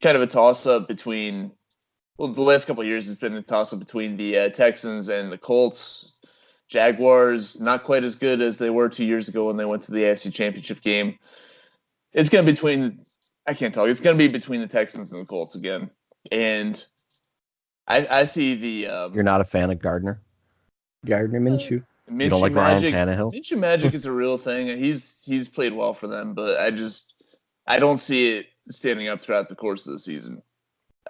kind of a toss-up between, the last couple of years it's been a toss-up between the Texans and the Colts. Jaguars, not quite as good as they were 2 years ago when they went to the AFC Championship game. It's going to be it's going to be between the Texans and the Colts again. And I see the... You're not a fan of Gardner? Gardner Minshew. You don't like Ryan Tannehill? Minshew Magic is a real thing. He's played well for them, but I don't see it standing up throughout the course of the season.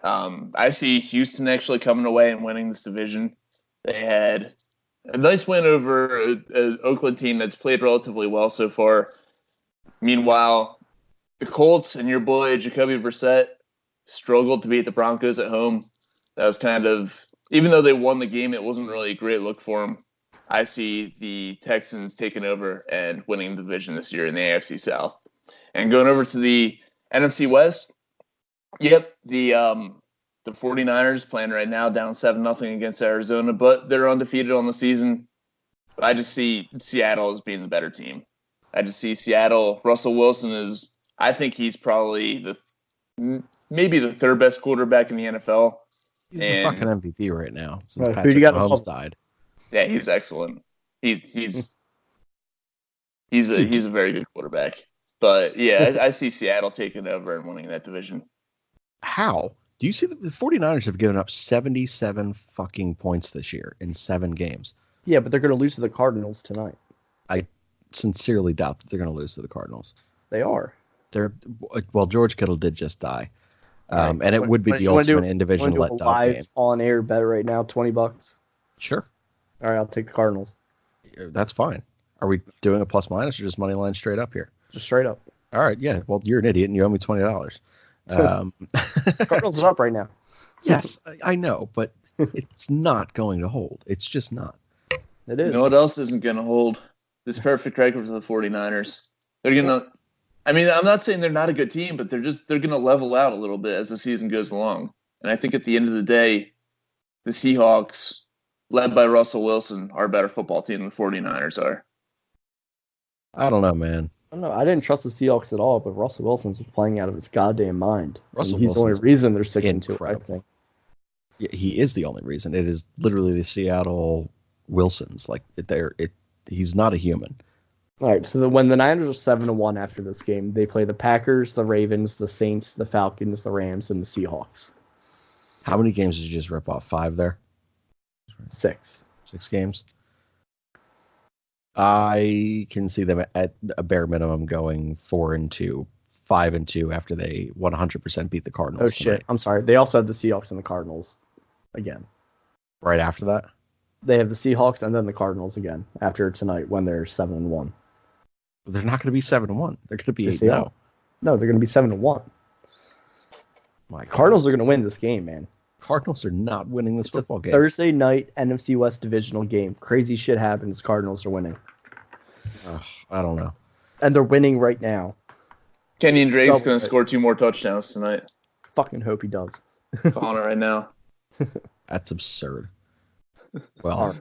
I see Houston actually coming away and winning this division. They had a nice win over an Oakland team that's played relatively well so far. Meanwhile, the Colts and your boy Jacoby Brissett struggled to beat the Broncos at home. That was kind of, even though they won the game, it wasn't really a great look for them. I see the Texans taking over and winning the division this year in the AFC South. And going over to the NFC West, the 49ers playing right now down 7-0 against Arizona, but they're undefeated on the season. I just see Seattle as being the better team. I just see Seattle. Russell Wilson I think he's probably maybe the 3rd best quarterback in the NFL. He's the fucking MVP right now since Right, Patrick Mahomes died. Yeah, he's excellent. He's a very good quarterback. But yeah, I see Seattle taking over and winning that division. How? Do you see that the 49ers have given up 77 fucking points this year in 7 games? Yeah, but they're going to lose to the Cardinals tonight. I sincerely doubt that they're going to lose to the Cardinals. They are. Well, George Kittle did just die. And it would be the ultimate in-division letdown game. On-air bet right now, $20. Sure. All right, I'll take the Cardinals. That's fine. Are we doing a plus minus or just money line straight up here? Just straight up. All right, yeah. Well, you're an idiot and you owe me $20. Cardinals are up right now. Yes, I know, but it's not going to hold. It's just not. It is. You know what else isn't going to hold? This perfect record for the 49ers. They're going to – I mean, I'm not saying they're not a good team, but they're going to level out a little bit as the season goes along. And I think at the end of the day, the Seahawks, led by Russell Wilson, are a better football team than the 49ers are. I don't know, man. I don't know. I didn't trust the Seahawks at all, but Russell Wilson's playing out of his goddamn mind. He's the only reason they're sticking to it, I think. Yeah, he is the only reason. It is literally the Seattle Wilsons. Like, he's not a human. All right, so when the Niners are 7-1 after this game, they play the Packers, the Ravens, the Saints, the Falcons, the Rams, and the Seahawks. How many games did you just rip off? 5 there? 6. 6 games? I can see them at a bare minimum going 4-2, 5-2 after they 100% beat the Cardinals. Oh, shit. I'm sorry. They also have the Seahawks and the Cardinals again. Right after that? They have the Seahawks and then the Cardinals again after tonight when they're 7-1. They're not going to be 7-1. They're going to be 8-0. No, they're going to be 7-1. My Cardinals are going to win this game, man. Cardinals are not winning this football game. Thursday night NFC West divisional game. Crazy shit happens. Cardinals are winning. I don't know. And they're winning right now. Kenyon Drake's going to score 2 more touchdowns tonight. Fucking hope he does. Calling it right now. That's absurd. Well,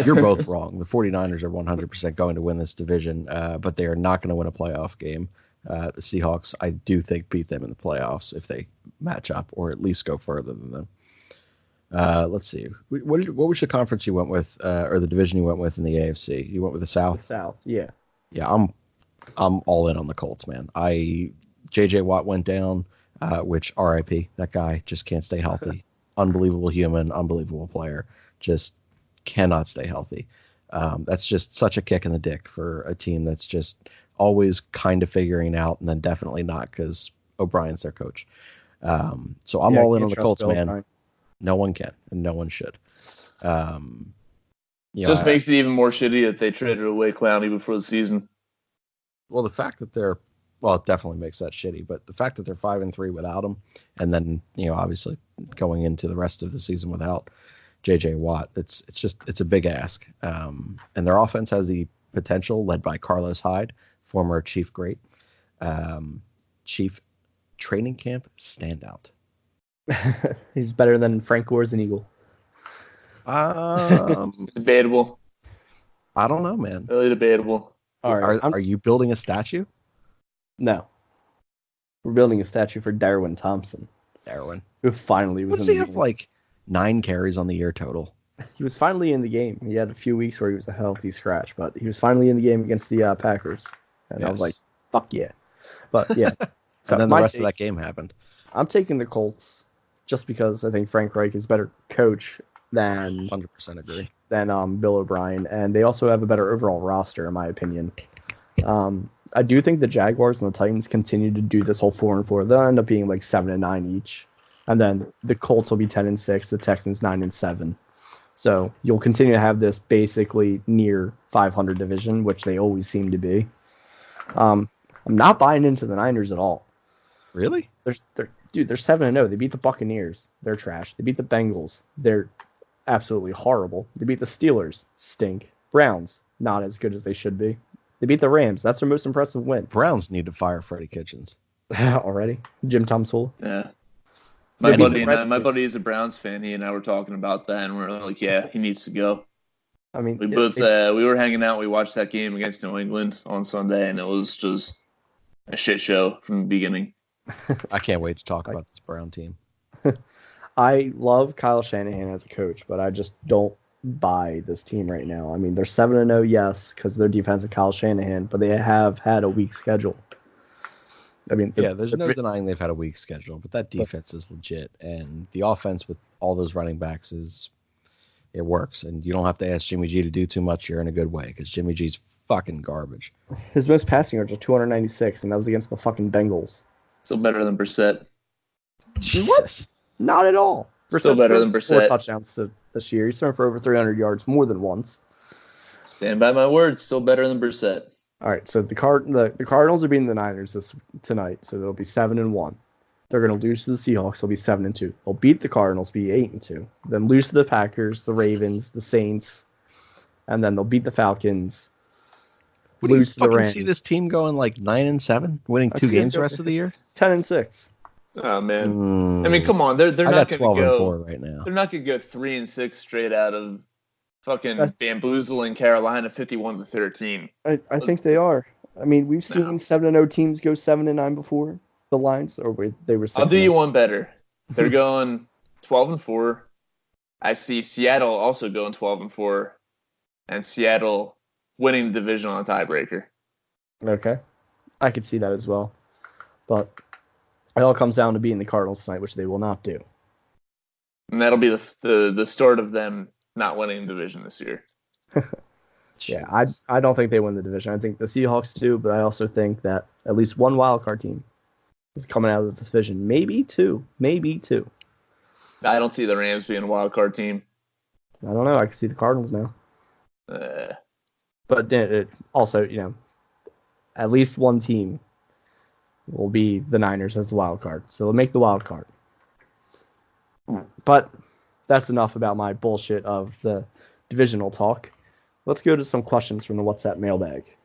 you're both wrong. The 49ers are 100% going to win this division, but they are not going to win a playoff game. The Seahawks, I do think, beat them in the playoffs if they match up or at least go further than them. Let's see. What was the conference you went with, or the division you went with in the AFC? You went with the South? The South, yeah. Yeah, I'm all in on the Colts, man. J.J. Watt went down, which R.I.P. That guy just can't stay healthy. Unbelievable human, unbelievable player. Just cannot stay healthy. That's just such a kick in the dick for a team that's just always kind of figuring out and then definitely not because O'Brien's their coach. So I'm all in on the Colts, man. O'Brien. No one can, and no one should. Just makes it even more shitty that they traded away Clowney before the season. Well, the fact that it definitely makes that shitty, but the fact that they're 5-3 without him, and then, obviously going into the rest of the season without J.J. Watt, it's a big ask. And their offense has the potential, led by Carlos Hyde, former Chief Great, Chief Training Camp standout. He's better than Frank Gore's an Eagle. Debatable. I don't know, man. Really debatable. All right, are you building a statue? No. We're building a statue for Darwin Thompson. Darwin. Who finally was in the game. Does he have like 9 carries on the year total? He was finally in the game. He had a few weeks where he was a healthy scratch, but he was finally in the game against the Packers. And I was like, fuck yeah. But yeah. So and then the rest of that game happened. I'm taking the Colts just because I think Frank Reich is a better coach than 100% agree. Than Bill O'Brien, and they also have a better overall roster, in my opinion. I do think the Jaguars and the Titans continue to do this whole 4-4. They'll end up being like 7-9 each, and then the Colts will be 10-6, the Texans 9-7. So you'll continue to have this basically near 500 division, which they always seem to be. I'm not buying into the Niners at all. Really? They're 7-0. They beat the Buccaneers. They're trash. They beat the Bengals. They're absolutely horrible. They beat the Steelers. Stink. Browns, not as good as they should be. They beat the Rams. That's their most impressive win. Browns need to fire Freddie Kitchens. Already? Jim Tom's Hole? Yeah. My buddy is a Browns fan. He and I were talking about that, and we're like, yeah, he needs to go. I mean, we were hanging out. We watched that game against New England on Sunday, and it was just a shit show from the beginning. I can't wait to talk about this Brown team. I love Kyle Shanahan as a coach, but I just don't buy this team right now. I mean, they're 7-0, yes, because of their defense of Kyle Shanahan, but they have had a weak schedule. I mean, there's no denying they've had a weak schedule, but that defense is legit, and the offense with all those running backs it works, and you don't have to ask Jimmy G to do too much. You're in a good way because Jimmy G's fucking garbage. His most passing yards are 296, and that was against the fucking Bengals. Still better than Brissett. Jesus. Not at all. Still better than Brissett. 4 touchdowns this year. He's thrown for over 300 yards more than once. Stand by my words. Still better than Brissett. All right, so the Cardinals are beating the Niners tonight, so they'll be 7-1. They're going to lose to the Seahawks. They'll be 7-2. They'll beat the Cardinals, be 8-2. Then lose to the Packers, the Ravens, the Saints, and then they'll beat the Falcons. What do you Lose to the fucking Rams. see this team going like 9-7, winning 2 games the rest of the year? 10-6. Oh man, I mean, come on, they're I not got going to 12-4 right now. They're not going to go 3-6 straight out of fucking bamboozling Carolina 51-13. I think they are. I mean, we've seen 7-0 teams go 7-9 before. The Lions, or they were 6-0. I'll do you one better. They're going 12-4. I see Seattle also going 12-4, and Seattle winning the division on a tiebreaker. Okay, I could see that as well, but it all comes down to beating the Cardinals tonight, which they will not do. And that'll be the start of them not winning the division this year. Yeah, I don't think they win the division. I think the Seahawks do, but I also think that at least one wild card team is coming out of the division. Maybe two. I don't see the Rams being a wild card team. I don't know. I can see the Cardinals now. But it also, at least one team will be the Niners as the wild card. So they'll make the wild card. But that's enough about my bullshit of the divisional talk. Let's go to some questions from the WhatsApp mailbag.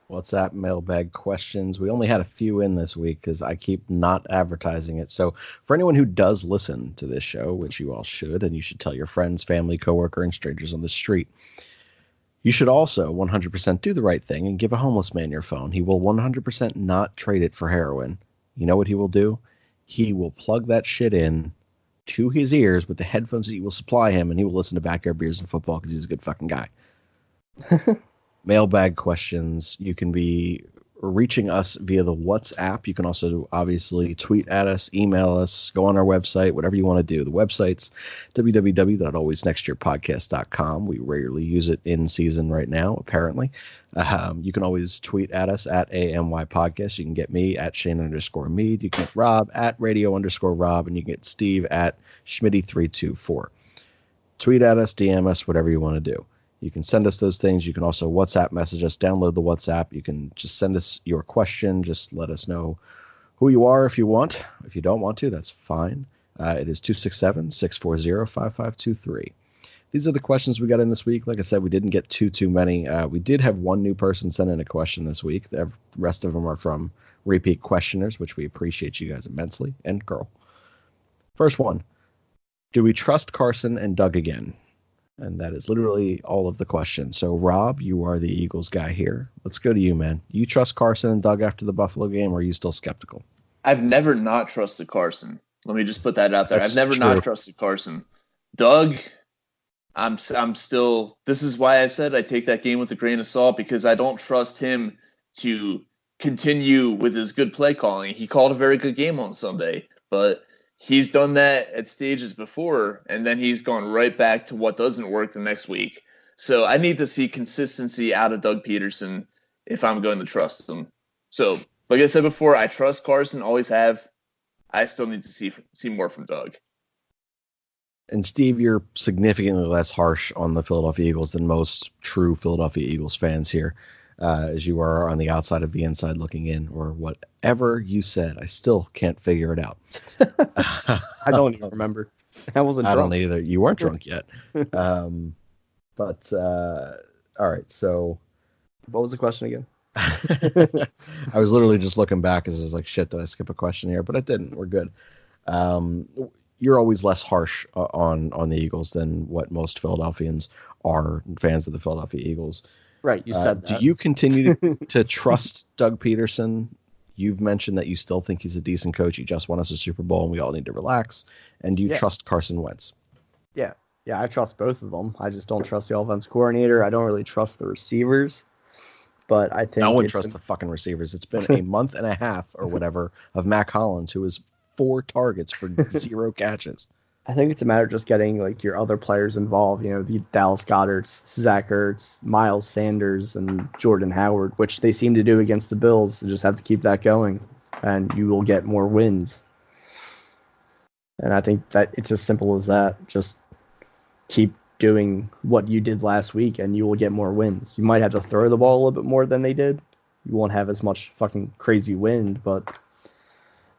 WhatsApp mailbag questions. We only had a few in this week because I keep not advertising it. So for anyone who does listen to this show, which you all should, and you should tell your friends, family, coworker, and strangers on the street, you should also 100% do the right thing and give a homeless man your phone. He will 100% not trade it for heroin. You know what he will do? He will plug that shit in to his ears with the headphones that you will supply him, and he will listen to Backyard Beers and Football because he's a good fucking guy. Mailbag questions. You can be reaching us via the WhatsApp. You can also obviously tweet at us, email us, go on our website, whatever you want to do. The website's www.alwaysnextyearpodcast.com. We rarely use it in season right now, apparently. You can always tweet at us at AMY Podcast. You can get me at Shane_Mead. You can get Rob at Radio_Rob, and you can get Steve at Schmitty324. Tweet at us, DM us, whatever you want to do. You can send us those things. You can also WhatsApp message us, download the WhatsApp. You can just send us your question. Just let us know who you are if you want. If you don't want to, that's fine. It is 267-640-5523. These are the questions we got in this week. Like I said, we didn't get too many. We did have one new person send in a question this week. The rest of them are from repeat questioners, which we appreciate you guys immensely. And girl. First one. Do we trust Carson and Doug again? And that is literally all of the questions. So, Rob, you are the Eagles guy here. Let's go to you, man. You trust Carson and Doug after the Buffalo game, or are you still skeptical? I've never not trusted Carson. Let me just put that out there. That's I've never true. not trusted Carson. Doug, I'm still. This is why I said I take that game with a grain of salt, because I don't trust him to continue with his good play calling. He called a very good game on Sunday, but he's done that at stages before, and then he's gone right back to what doesn't work the next week. So I need to see consistency out of Doug Peterson if I'm going to trust him. So, like I said before, I trust Carson, always have. I still need to see more from Doug. And Steve, you're significantly less harsh on the Philadelphia Eagles than most true Philadelphia Eagles fans here, as you are on the outside of the inside looking in, or whatever you said. I still can't figure it out. I don't even remember. I wasn't drunk. I don't either. You weren't drunk yet. All right. So what was the question again? I was literally just looking back as I was like, shit, did I skip a question here? But I didn't. We're good. You're always less harsh on the Eagles than what most Philadelphians are, fans of the Philadelphia Eagles. Right, you said that. Do you continue to trust Doug Peterson? You've mentioned that you still think he's a decent coach. He just won us a Super Bowl, and we all need to relax. And do you trust Carson Wentz? Yeah, I trust both of them. I just don't trust the offense coordinator. I don't really trust the receivers. But I think no one trusts the fucking receivers. It's been a month and a half or whatever of Mac Hollins, who has 4 targets for 0 catches. I think it's a matter of just getting like your other players involved. You know, the Dallas Goederts, Zach Ertz, Miles Sanders, and Jordan Howard, which they seem to do against the Bills. You just have to keep that going, and you will get more wins. And I think that it's as simple as that. Just keep doing what you did last week, and you will get more wins. You might have to throw the ball a little bit more than they did. You won't have as much fucking crazy wind, but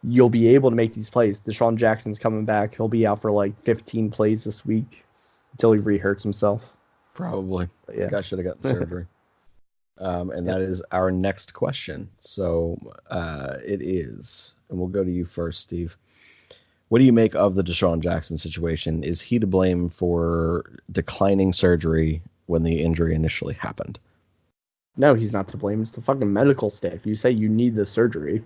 you'll be able to make these plays. Deshaun Jackson's coming back. He'll be out for like 15 plays this week until he re-hurts himself. Probably. But yeah. Guy should have gotten surgery. And that is our next question. So it is, and we'll go to you first, Steve. What do you make of the Deshaun Jackson situation? Is he to blame for declining surgery when the injury initially happened? No, he's not to blame. It's the fucking medical staff. You say you need the surgery,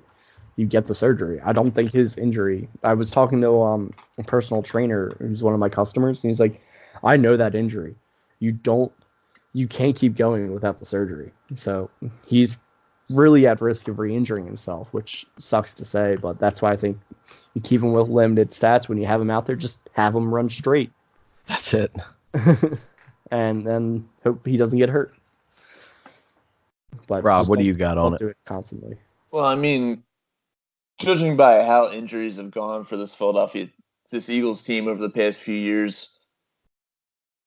you get the surgery. I don't think his injury. I was talking to a personal trainer who's one of my customers, and he's like, I know that injury. You can't keep going without the surgery. So he's really at risk of re-injuring himself, which sucks to say, but that's why I think you keep him with limited stats. When you have him out there, just have him run straight. That's it. And then hope he doesn't get hurt. But Rob, what do you got on it? Do it constantly. Well, I mean, judging by how injuries have gone for this Eagles team over the past few years,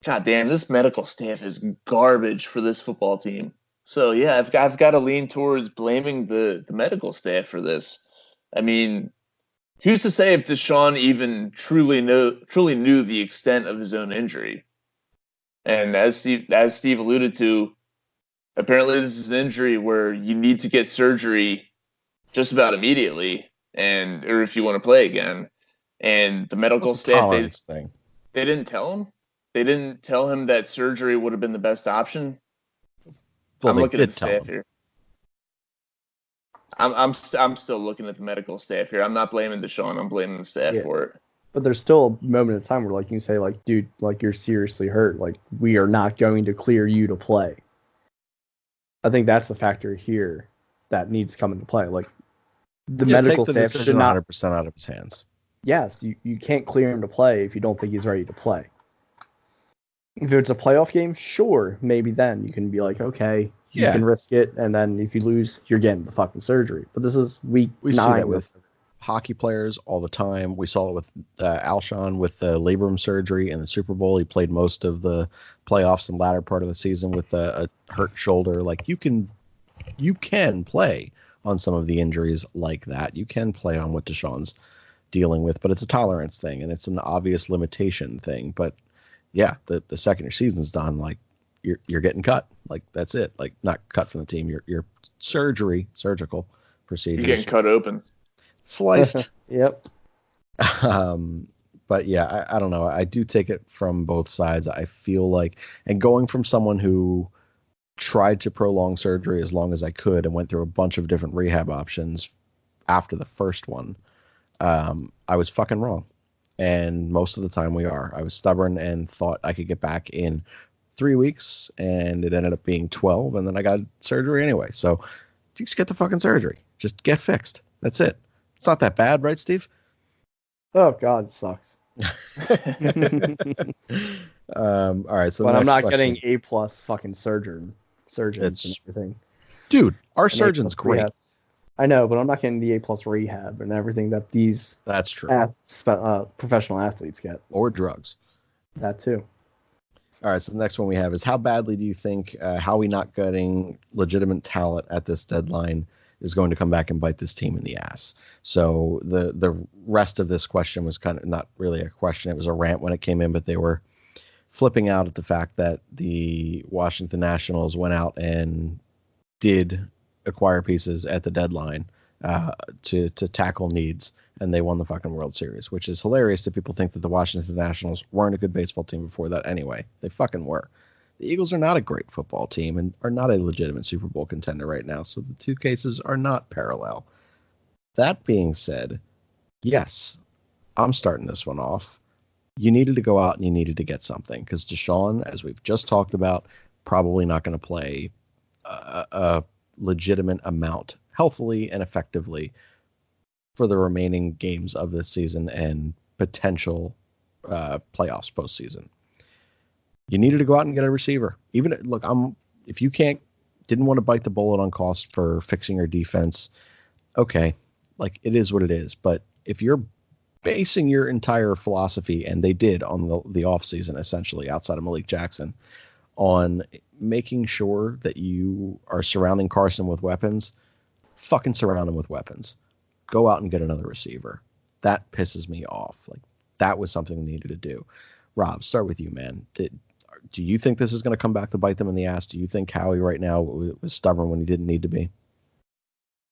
god damn, this medical staff is garbage for this football team. So yeah, I've got to lean towards blaming the medical staff for this. I mean, who's to say if Deshaun even truly knew the extent of his own injury? And as Steve alluded to, apparently this is an injury where you need to get surgery just about immediately, or if you want to play again. And the medical staff, they didn't tell him. They didn't tell him that surgery would have been the best option. Well, I'm looking at the staff here. I'm still looking at the medical staff here. I'm not blaming Deshaun. I'm blaming the staff for it. But there's still a moment in time where, like, you can say, like, dude, like, you're seriously hurt. Like, we are not going to clear you to play. I think that's the factor here that needs to come into play. Like, the medical staff should not 100% out of his hands. Yes, you can't clear him to play if you don't think he's ready to play. If it's a playoff game, sure, maybe then you can be like, okay, you can risk it, and then if you lose, you're getting the fucking surgery. But this is week 9. We see that with hockey players all the time. We saw it with Alshon with the labrum surgery in the Super Bowl. He played most of the playoffs and latter part of the season with a hurt shoulder. Like, you can play on some of the injuries like that. You can play on what Deshaun's dealing with, but it's a tolerance thing, and it's an obvious limitation thing. But yeah, the second your season's done, like, you're getting cut. Like, that's it. Like, not cut from the team. Your surgical procedure. You're getting cut open. Sliced. Yep. But yeah, I don't know. I do take it from both sides. I feel like, and going from someone who tried to prolong surgery as long as I could and went through a bunch of different rehab options after the first one, I was fucking wrong. And most of the time we are. I was stubborn and thought I could get back in 3 weeks, and it ended up being 12, and then I got surgery anyway. So just get the fucking surgery. Just get fixed. That's it. It's not that bad, right, Steve? Oh, God, it sucks. All right, so but I'm not question. getting A+ fucking surgeons and everything. Dude, our surgeon's great. Rehab. I know, but I'm not getting the A+ rehab and everything that these that's true professional athletes get. Or drugs. That too. All right, so the next one we have is, how badly do you think Howie not getting legitimate talent at this deadline is going to come back and bite this team in the ass? So the rest of this question was kind of not really a question. It was a rant when it came in, but they were flipping out at the fact that the Washington Nationals went out and did acquire pieces at the deadline to tackle needs, and they won the fucking World Series, which is hilarious that people think that the Washington Nationals weren't a good baseball team before that anyway. They fucking were. The Eagles are not a great football team and are not a legitimate Super Bowl contender right now, so the two cases are not parallel. That being said, yes, I'm starting this one off. You needed to go out and you needed to get something, because Deshaun, as we've just talked about, probably not going to play a legitimate amount healthily and effectively for the remaining games of this season and potential playoffs postseason. You needed to go out and get a receiver. Even look, if you didn't want to bite the bullet on cost for fixing your defense, okay, like it is what it is. But if you're basing your entire philosophy, and they did on the offseason essentially, outside of Malik Jackson, on making sure that you are surrounding Carson with weapons, fucking surround him with weapons. Go out and get another receiver. That pisses me off. Like that was something they needed to do. Rob, start with you, man. Do you think this is going to come back to bite them in the ass? Do you think Howie right now was stubborn when he didn't need to be?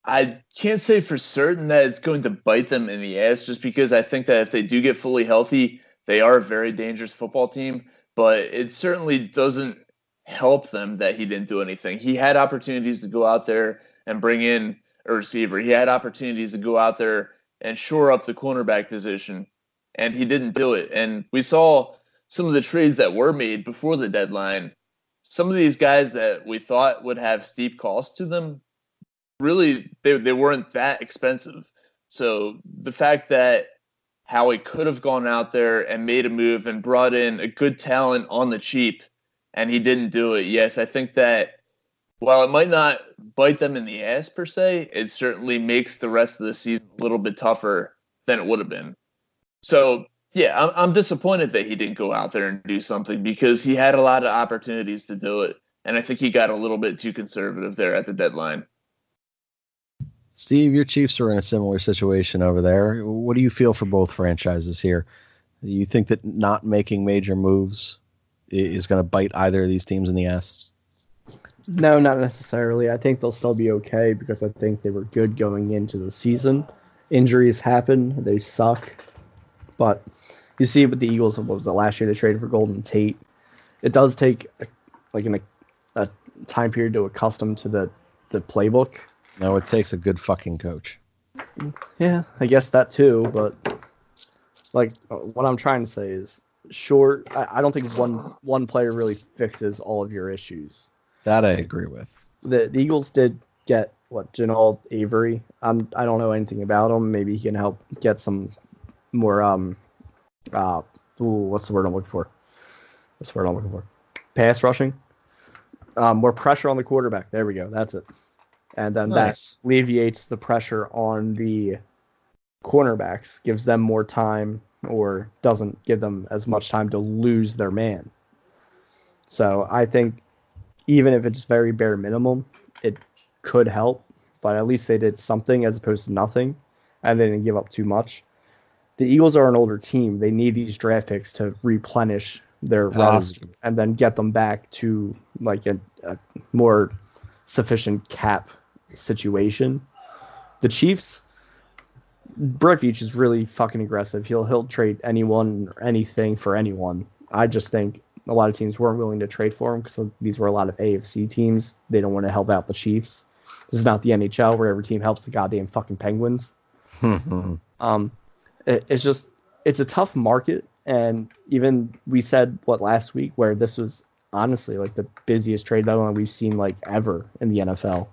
I can't say for certain that it's going to bite them in the ass, just because I think that if they do get fully healthy, they are a very dangerous football team. But it certainly doesn't help them that he didn't do anything. He had opportunities to go out there and bring in a receiver. He had opportunities to go out there and shore up the cornerback position, and he didn't do it. And we saw some of the trades that were made before the deadline. Some of these guys that we thought would have steep costs to them, really, they weren't that expensive. So the fact that Howie could have gone out there and made a move and brought in a good talent on the cheap, and he didn't do it. Yes, I think that while it might not bite them in the ass per se, it certainly makes the rest of the season a little bit tougher than it would have been. So, yeah, I'm disappointed that he didn't go out there and do something, because he had a lot of opportunities to do it. And I think he got a little bit too conservative there at the deadline. Steve, your Chiefs are in a similar situation over there. What do you feel for both franchises here? Do you think that not making major moves is going to bite either of these teams in the ass? No, not necessarily. I think they'll still be okay, because I think they were good going into the season. Injuries happen. They suck. But you see with the Eagles, what was it, last year they traded for Golden Tate. It does take a time period to accustom to the playbook. No, it takes a good fucking coach. Yeah, I guess that too. But like what I'm trying to say is, sure, I don't think one player really fixes all of your issues. That I agree with. The Eagles did get Janal Avery. I don't know anything about him. Maybe he can help get some more what's the word I'm looking for? Pass rushing. More pressure on the quarterback. There we go. That's it. And then nice. That alleviates the pressure on the cornerbacks, gives them more time, or doesn't give them as much time to lose their man. So I think even if it's very bare minimum, it could help, but at least they did something as opposed to nothing, and they didn't give up too much. The Eagles are an older team. They need these draft picks to replenish their roster and then get them back to like a more sufficient cap situation. The Chiefs, Brett Veach is really fucking aggressive. He'll trade anyone or anything for anyone. I just think a lot of teams weren't willing to trade for him because these were a lot of AFC teams. They don't want to help out the Chiefs. This is not the NHL where every team helps the goddamn fucking Penguins. It's a tough market, and even we said last week where this was honestly like the busiest trade deadline we've seen like ever in the NFL.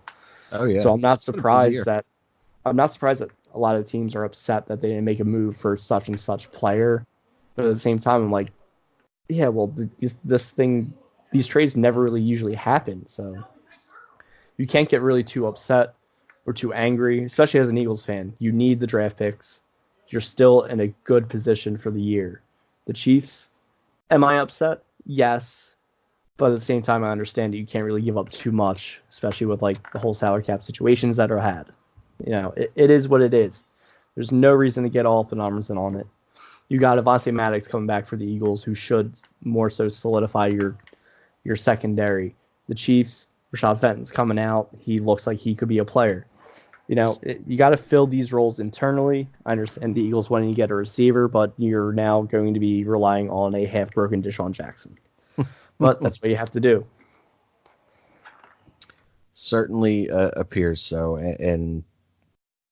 Oh yeah. So I'm not surprised that a lot of teams are upset that they didn't make a move for such and such player. But at the same time, I'm like, yeah, well, these trades never really usually happen. So you can't get really too upset or too angry, especially as an Eagles fan. You need the draft picks. You're still in a good position for the year. The Chiefs, am I upset? Yes. But at the same time, I understand that you can't really give up too much, especially with like the whole salary cap situations that are had. You know, it is what it is. There's no reason to get all up in arms and on it. You got Avonte Maddox coming back for the Eagles, who should more so solidify your secondary. The Chiefs, Rashad Fenton's coming out. He looks like he could be a player. You know, you got to fill these roles internally. I understand the Eagles wanting to get a receiver, but you're now going to be relying on a half-broken Deshaun Jackson. But that's what you have to do. Certainly appears so. And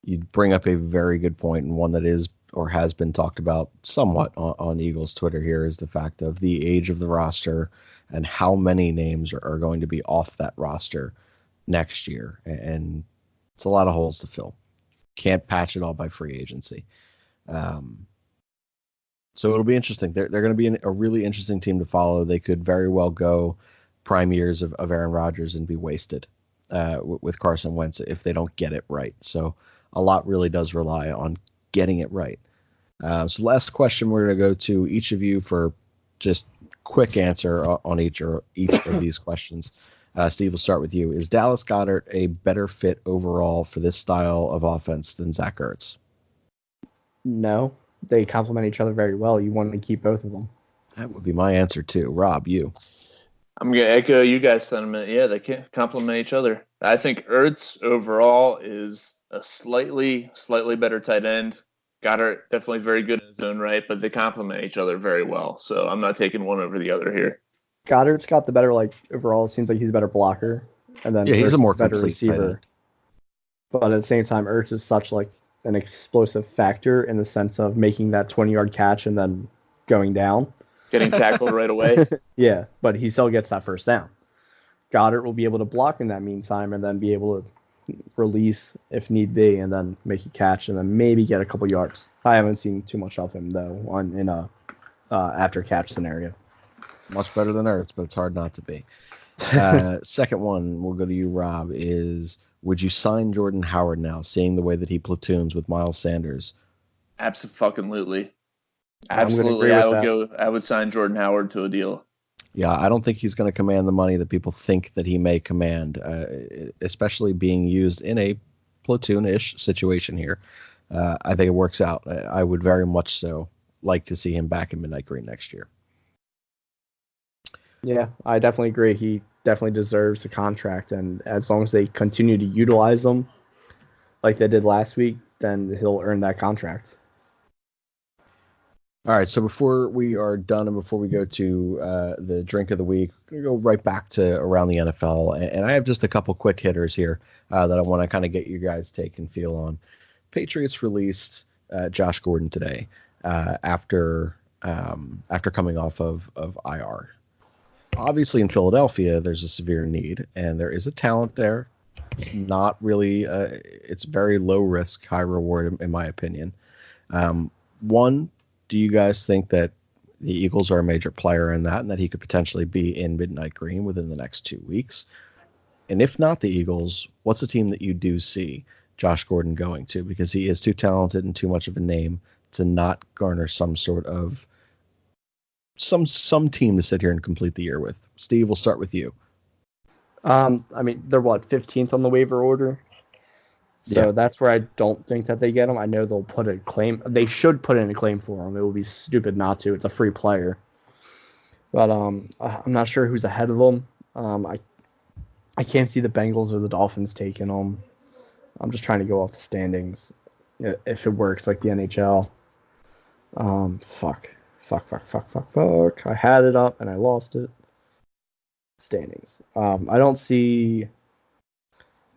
you bring up a very good point, and one that is or has been talked about somewhat on Eagles Twitter here, is the fact of the age of the roster and how many names are going to be off that roster next year. And it's a lot of holes to fill. Can't patch it all by free agency. So it'll be interesting. They're going to be a really interesting team to follow. They could very well go prime years of Aaron Rodgers and be wasted with Carson Wentz if they don't get it right. So a lot really does rely on getting it right. So last question, we're going to go to each of you for just quick answer on each of these questions. Steve, we'll start with you. Is Dallas Goedert a better fit overall for this style of offense than Zach Ertz? No, they complement each other very well. You want to keep both of them. That would be my answer too. Rob, you? I'm going to echo you guys' sentiment. Yeah, they can complement each other. I think Ertz overall is a slightly better tight end. Goddard definitely very good in his own right, but they complement each other very well. So I'm not taking one over the other here. Goddard's got the better, overall, it seems like he's a better blocker. And then he's a more better receiver. But at the same time, Ertz is such an explosive factor in the sense of making that 20-yard catch and then going down. Getting tackled right away. Yeah, but he still gets that first down. Goddard will be able to block in that meantime and then be able to release if need be and then make a catch and then maybe get a couple yards. I haven't seen too much of him, though, in a after catch scenario. Much better than Ertz, but it's hard not to be. Second one, we'll go to you, Rob, is would you sign Jordan Howard now, seeing the way that he platoons with Miles Sanders? Absolutely. Absolutely. I would sign Jordan Howard to a deal. Yeah, I don't think he's going to command the money that people think that he may command, especially being used in a platoon-ish situation here. I think it works out. I would very much so like to see him back in Midnight Green next year. Yeah, I definitely agree. He definitely deserves a contract, and as long as they continue to utilize him like they did last week, then he'll earn that contract. All right, so before we are done and before we go to the drink of the week, we're going to go right back to around the NFL. And I have just a couple quick hitters here that I want to kind of get you guys' take and feel on. Patriots released Josh Gordon today after coming off of IR. Obviously, in Philadelphia, there's a severe need, and there is a talent there. It's not really it's very low risk, high reward, in my opinion. One, do you guys think that the Eagles are a major player in that and that he could potentially be in Midnight Green within the next 2 weeks? And if not the Eagles, what's the team that you do see Josh Gordon going to? Because he is too talented and too much of a name to not garner some sort of some team to sit here and complete the year with. Steve, we'll start with you. I mean, they're 15th on the waiver order? So that's where I don't think that they get him. I know they'll put a claim. They should put in a claim for him. It would be stupid not to. It's a free player. But I'm not sure who's ahead of them. I can't see the Bengals or the Dolphins taking him. I'm just trying to go off the standings if it works like the NHL. Fuck. I had it up and I lost it. Standings. I don't see...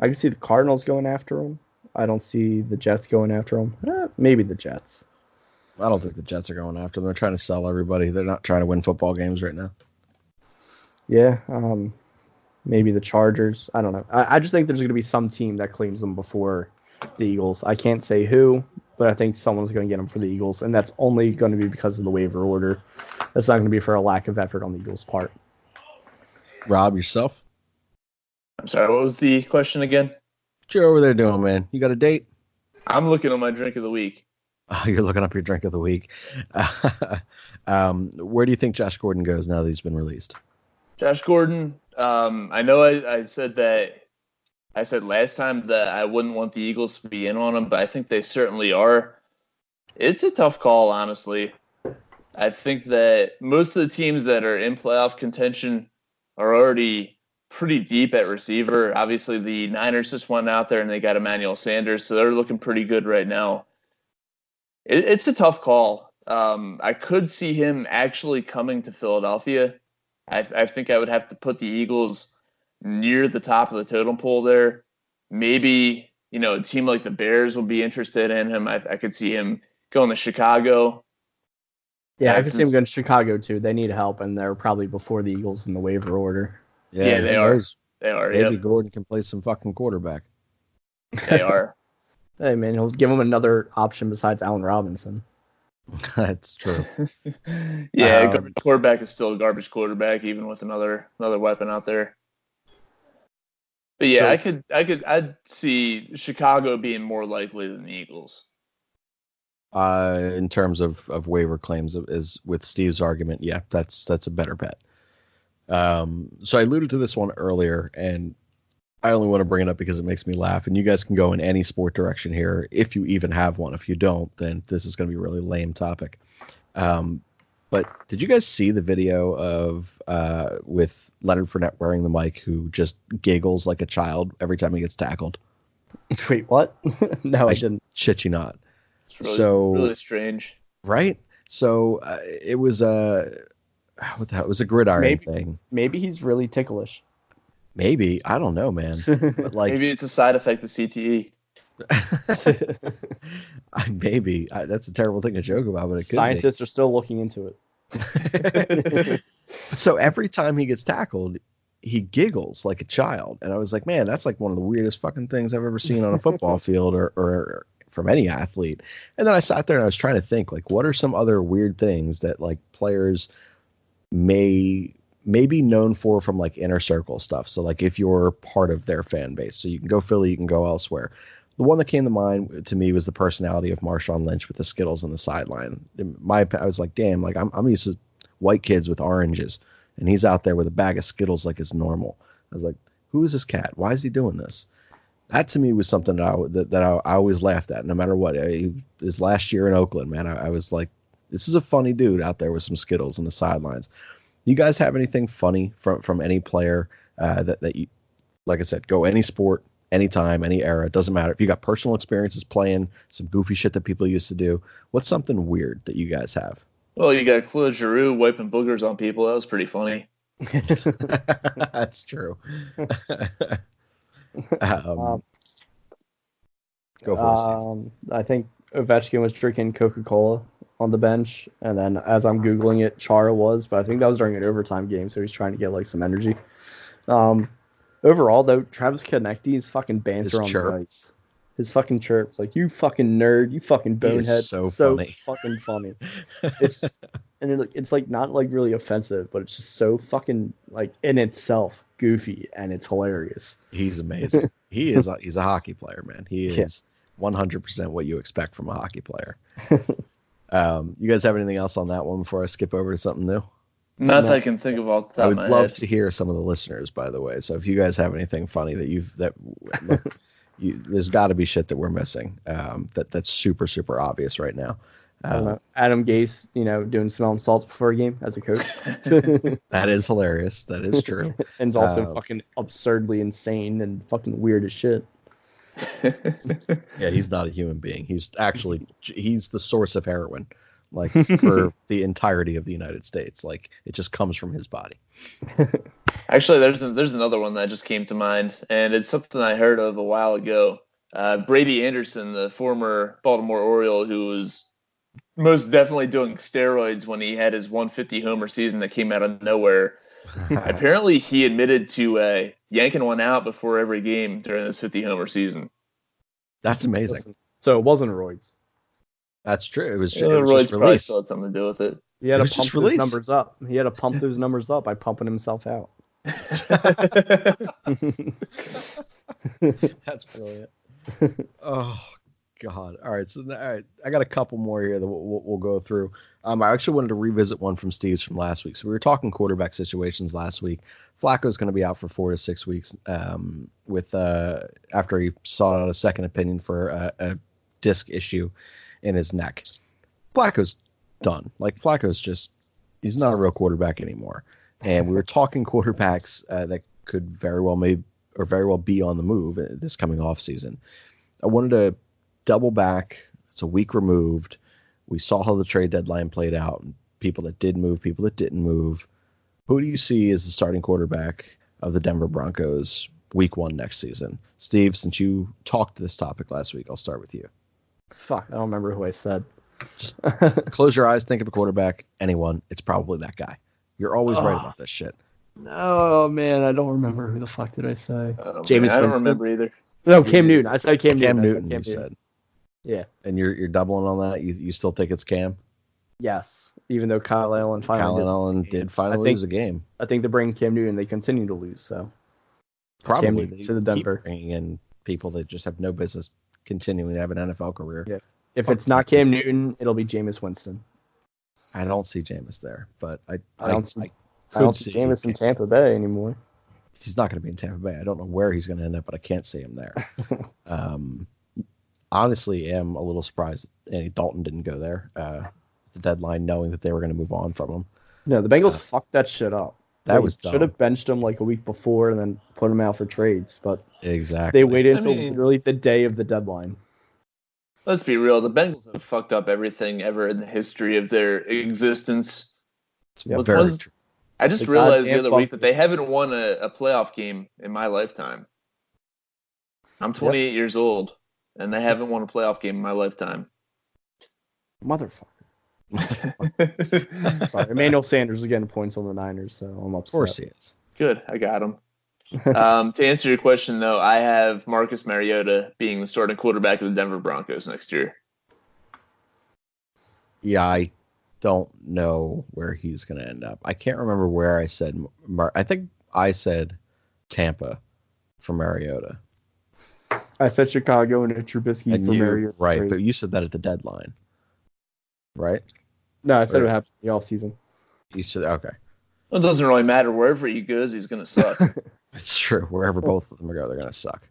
I can see the Cardinals going after him. I don't see the Jets going after him. Maybe the Jets. I don't think the Jets are going after them. They're trying to sell everybody. They're not trying to win football games right now. Yeah, maybe the Chargers. I don't know. I just think there's going to be some team that claims them before the Eagles. I can't say who, but I think someone's going to get them for the Eagles, and that's only going to be because of the waiver order. That's not going to be for a lack of effort on the Eagles' part. Rob, yourself? I'm sorry, what was the question again? What you over there doing, man? You got a date? I'm looking at my drink of the week. Oh, you're looking up your drink of the week. Where do you think Josh Gordon goes now that he's been released? Josh Gordon, I know I said last time that I wouldn't want the Eagles to be in on him, but I think they certainly are. It's a tough call, honestly. I think that most of the teams that are in playoff contention are already pretty deep at receiver. Obviously, the Niners just went out there and they got Emmanuel Sanders, so they're looking pretty good right now. It's a tough call. I could see him actually coming to Philadelphia. I think I would have to put the Eagles near the top of the totem pole there. Maybe, a team like the Bears would be interested in him. I could see him going to Chicago. Yeah, I could see him going to Chicago too. They need help, and they're probably before the Eagles in the waiver order. Yeah, they are. They are. Maybe Gordon can play some fucking quarterback. They are. Hey, man, he'll give him another option besides Allen Robinson. That's true. Yeah, garbage quarterback is still a garbage quarterback, even with another weapon out there. But yeah, I'd see Chicago being more likely than the Eagles. In terms of waiver claims, is with Steve's argument, yeah, that's a better bet. So I alluded to this one earlier, and I only want to bring it up because it makes me laugh. And you guys can go in any sport direction here if you even have one. If you don't, then this is going to be a really lame topic. But did you guys see the video of with Leonard Fournette wearing the mic, who just giggles like a child every time he gets tackled? Wait, what? No, I didn't. Shit you not. It's really strange. Right? So it was what the hell? It was a gridiron thing. Maybe he's really ticklish. Maybe. I don't know, man. But maybe it's a side effect of CTE. Maybe. That's a terrible thing to joke about, but it could Scientists are still looking into it. So every time he gets tackled, he giggles like a child. And I was like, man, that's like one of the weirdest fucking things I've ever seen on a football field or from any athlete. And then I sat there and I was trying to think, like, what are some other weird things that like players may be known for from like inner circle stuff. So like if you're part of their fan base, so you can go Philly, you can go elsewhere. The one that came to mind to me was the personality of Marshawn Lynch with the Skittles on the sideline. I was like, damn, like I'm used to white kids with oranges, and he's out there with a bag of Skittles like it's normal. I was like, who is this cat? Why is he doing this? That to me was something that I always laughed at, no matter what. His last year in Oakland, man, I was like, this is a funny dude out there with some Skittles on the sidelines. You guys have anything funny from any player that you, like I said, go any sport, anytime, any era, it doesn't matter. If you got personal experiences playing, some goofy shit that people used to do, what's something weird that you guys have? Well, you got Claude Giroux wiping boogers on people. That was pretty funny. That's true. Go for it, I think Ovechkin was drinking Coca-Cola on the bench, and then as I'm Googling it, Chara was, but I think that was during an overtime game, so he's trying to get like some energy. Overall, though, Travis Konecny's fucking banter on the ice. His fucking chirps, like, you fucking nerd, you fucking bonehead. So funny. Fucking funny. It's like not like really offensive, but it's just so fucking like in itself goofy, and it's hilarious. He's amazing. He's a hockey player, man. He is 100% what you expect from a hockey player. You guys have anything else on that one before I skip over to something new? Not that I can think of off the top of my head. I would love to hear some of the listeners, by the way. So if you guys have anything funny there's got to be shit that we're missing. That's super, super obvious right now. Adam Gase, doing smelling salts before a game as a coach. That is hilarious. That is true. And it's also fucking absurdly insane and fucking weird as shit. Yeah, he's not a human being. He's the source of heroin, like for the entirety of the United States. Like it just comes from his body. Actually, there's another one that just came to mind, and it's something I heard of a while ago. Brady Anderson, the former Baltimore Oriole, who was most definitely doing steroids when he had his 150 homer season that came out of nowhere. Apparently, he admitted to yanking one out before every game during this 50 homer season. That's amazing. So it wasn't roids. That's true. It was just, the roids probably still had something to do with it. He had to pump those numbers up. He had to pump those numbers up by pumping himself out. That's brilliant. Oh God! All right, I got a couple more here that we'll go through. I actually wanted to revisit one from Steve's from last week. So we were talking quarterback situations last week. Flacco's going to be out for 4 to 6 weeks with after he sought out a second opinion for a disc issue in his neck. Flacco's done. Like he's not a real quarterback anymore. And we were talking quarterbacks that could very well be on the move this coming off season. I wanted to double back. It's a week removed. We saw how the trade deadline played out. People that did move, people that didn't move. Who do you see as the starting quarterback of the Denver Broncos week 1 next season? Steve, since you talked to this topic last week, I'll start with you. Fuck, I don't remember who I said. Just close your eyes, think of a quarterback, anyone. It's probably that guy. You're always right about this shit. No, man, I don't remember. Who the fuck did I say? Jameis. I don't remember either. No, Cam Newton. I said Cam Newton. Cam Newton, you said. Yeah. And you're doubling on that? You still think it's Cam? Yes, even though Kyle Allen did finally lose a game. I think they're bringing Cam Newton. They continue to lose, so probably Cam to the Denver. Keep bringing in people that just have no business continuing to have an NFL career. Yeah. If it's not Cam Newton, it'll be Jameis Winston. I don't see Jameis there, but I don't see Jameis in Tampa Bay anymore. He's not going to be in Tampa Bay. I don't know where he's going to end up, but I can't see him there. Honestly, am a little surprised Andy Dalton didn't go there. The deadline, knowing that they were going to move on from him. No, the Bengals fucked that shit up. That was dumb. Should have benched him like a week before and then put him out for trades, but exactly they waited until literally the day of the deadline. Let's be real. The Bengals have fucked up everything ever in the history of their existence. Very true. I just realized the other week that they haven't won a playoff game in my lifetime. I'm 28 years old, and they haven't won a playoff game in my lifetime. Motherfucker. Sorry, Emmanuel Sanders is getting points on the Niners, so I'm upset. Of course he is. Good, I got him. To answer your question, though, I have Marcus Mariota being the starting quarterback of the Denver Broncos next year. Yeah, I don't know where he's going to end up. I can't remember where I said. I think I said Tampa for Mariota. I said Chicago and Trubisky for Mariota. Right, but you said that at the deadline, right? No, I said it would happen in the offseason. You said, okay. Well, it doesn't really matter. Wherever he goes, he's going to suck. It's true. Wherever both of them go, they're going to suck.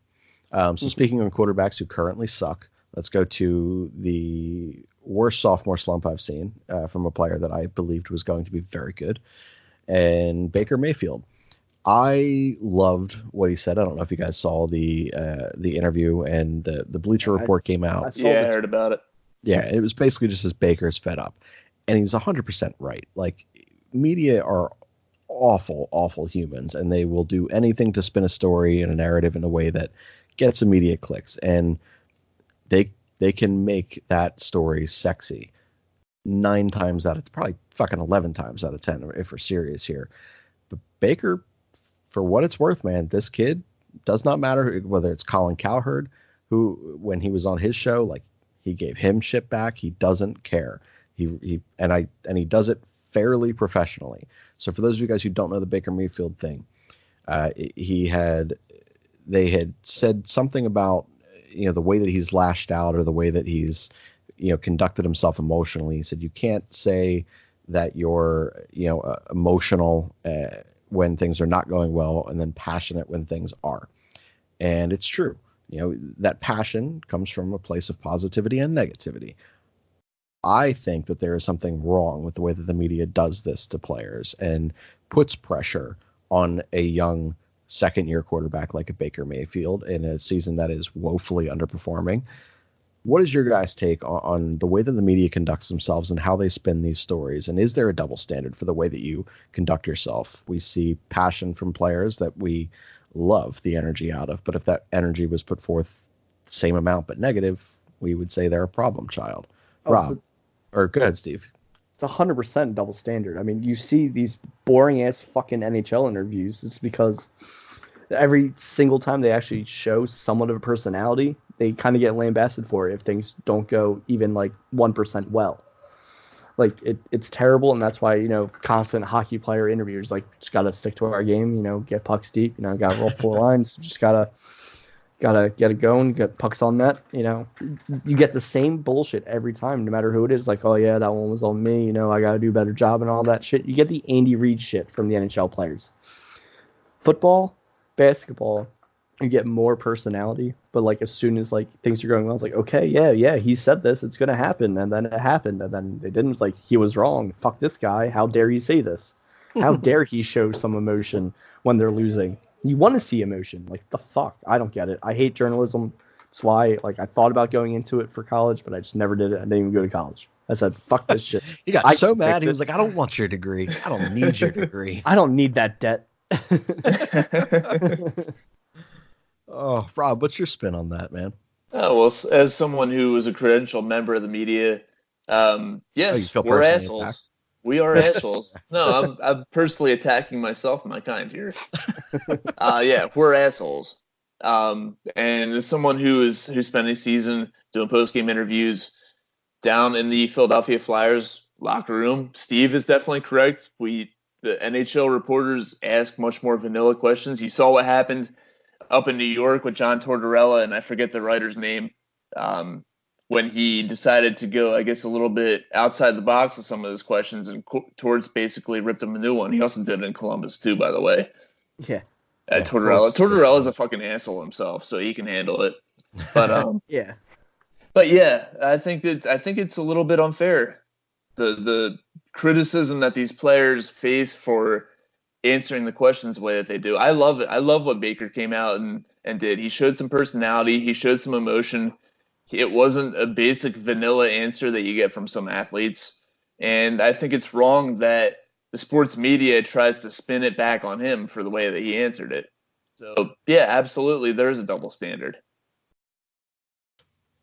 So speaking of quarterbacks who currently suck, let's go to the worst sophomore slump I've seen from a player that I believed was going to be very good, and Baker Mayfield. I loved what he said. I don't know if you guys saw the interview, and the Bleacher Report came out. I heard about it. Yeah, it was basically just as Baker's fed up. And he's 100% right. Like, media are awful, awful humans, and they will do anything to spin a story and a narrative in a way that gets immediate clicks. And they can make that story sexy 9 times out of, probably fucking 11 times out of 10, if we're serious here. But Baker, for what it's worth, man, this kid, does not matter whether it's Colin Cowherd, who, when he was on his show, like, he gave him shit back. He doesn't care. He does it fairly professionally. So for those of you guys who don't know the Baker Mayfield thing, they had said something about, the way that he's lashed out or the way that he's, conducted himself emotionally. He said, you can't say that you're, emotional when things are not going well and then passionate when things are. And it's true. That passion comes from a place of positivity and negativity. I think that there is something wrong with the way that the media does this to players and puts pressure on a young second-year quarterback like a Baker Mayfield in a season that is woefully underperforming. What is your guys' take on the way that the media conducts themselves and how they spin these stories? And is there a double standard for the way that you conduct yourself? We see passion from players that we love the energy out of, but if that energy was put forth the same amount but negative, we would say they're a problem child. Rob, or go ahead, Steve. It's 100% double standard. I mean, you see these boring ass fucking NHL interviews. It's because every single time they actually show somewhat of a personality, they kind of get lambasted for it if things don't go even like 1% well. Like, it's terrible, and that's why, constant hockey player interviewers, like, just got to stick to our game, get pucks deep, got to roll 4 lines, just got to get it going, get pucks on net, You get the same bullshit every time, no matter who it is, like, oh, yeah, that one was on me, I got to do a better job and all that shit. You get the Andy Reid shit from the NHL players. Football, basketball, you get more personality, but like as soon as like things are going well, it's like, okay, yeah, he said this, it's gonna happen, and then it happened, and then it didn't. It's like, he was wrong. Fuck this guy. How dare he say this? How dare he show some emotion when they're losing? You want to see emotion. Like, the fuck? I don't get it. I hate journalism. That's why, like, I thought about going into it for college, but I just never did it. I didn't even go to college. I said, fuck this shit. He got so mad. He was like, I don't want your degree. I don't need your degree. I don't need that debt. Oh, Rob, what's your spin on that, man? Oh, well, as someone who was a credentialed member of the media, yes, we're assholes. Attacked? We are assholes. No, I'm personally attacking myself and my kind here. Yeah, we're assholes. And as someone who spent a season doing post-game interviews down in the Philadelphia Flyers locker room. Steve is definitely correct. The NHL reporters ask much more vanilla questions. You saw what happened up in New York with John Tortorella, and I forget the writer's name, when he decided to go, I guess, a little bit outside the box with some of his questions, and Torts basically ripped him a new one. He also did it in Columbus too, by the way. Yeah. Tortorella's a fucking asshole himself, so he can handle it. But yeah. But yeah, I think it's a little bit unfair. The criticism that these players face for answering the questions the way that they do. I love it. I love what Baker came out and did. He showed some personality. He showed some emotion. It wasn't a basic vanilla answer that you get from some athletes. And I think it's wrong that the sports media tries to spin it back on him for the way that he answered it. So, yeah, absolutely, there's a double standard.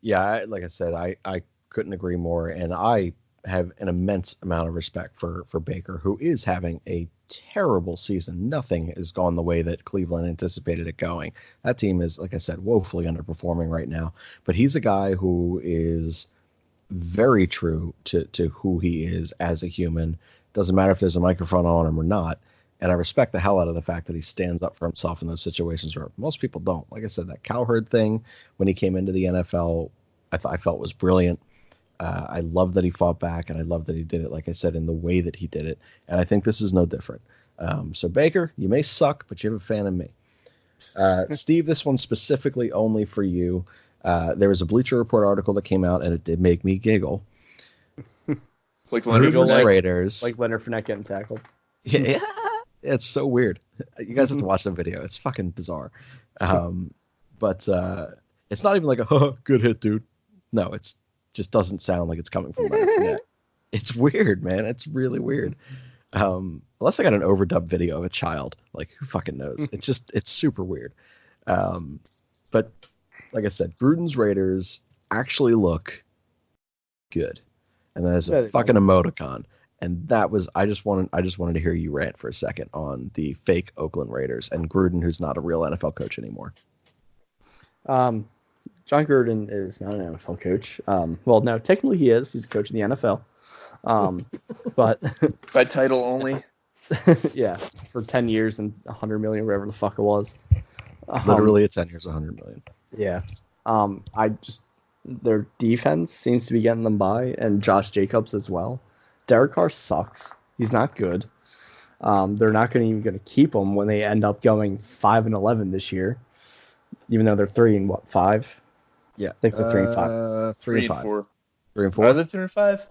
Yeah, like I said, I couldn't agree more. And I have an immense amount of respect for Baker, who is having a terrible season. Nothing has gone the way that Cleveland anticipated it going. That team is, like I said, woefully underperforming right now. But he's a guy who is very true to who he is as a human. Doesn't matter if there's a microphone on him or not. And I respect the hell out of the fact that he stands up for himself in those situations where most people don't. Like I said, that Cowherd thing when he came into the NFL, I felt was brilliant. I love that he fought back, and I love that he did it, like I said, in the way that he did it. And I think this is no different. So Baker, you may suck, but you have a fan in me. Steve, this one's specifically only for you. There was a Bleacher Report article that came out, and it did make me giggle. Like Leonard Raiders. Like Leonard Fournette getting tackled. Yeah, it's so weird. You guys have to watch that video. It's fucking bizarre. But it's not even like a good hit, dude. No, it's just doesn't sound like it's coming from Leonard Fournette. It's weird, man. It's really weird. Unless I got an overdub video of a child, like who fucking knows? It's super weird. But like I said, Gruden's Raiders actually look good, and that is a fucking emoticon. And that was I just wanted to hear you rant for a second on the fake Oakland Raiders and Gruden, who's not a real NFL coach anymore. John Gruden is not an NFL coach. Well, no, technically he is. He's a coach in the NFL. But by title only. Yeah, for 10 years and 100 million, whatever the fuck it was. Literally at 10 years, 100 million. Yeah. Their defense seems to be getting them by, and Josh Jacobs as well. Derek Carr sucks. He's not good. They're not even going to keep him when they end up going 5-11 this year, even though they're 3-5. Yeah, I think they're 3-5. 3-4. 3-4. Are they 3-5?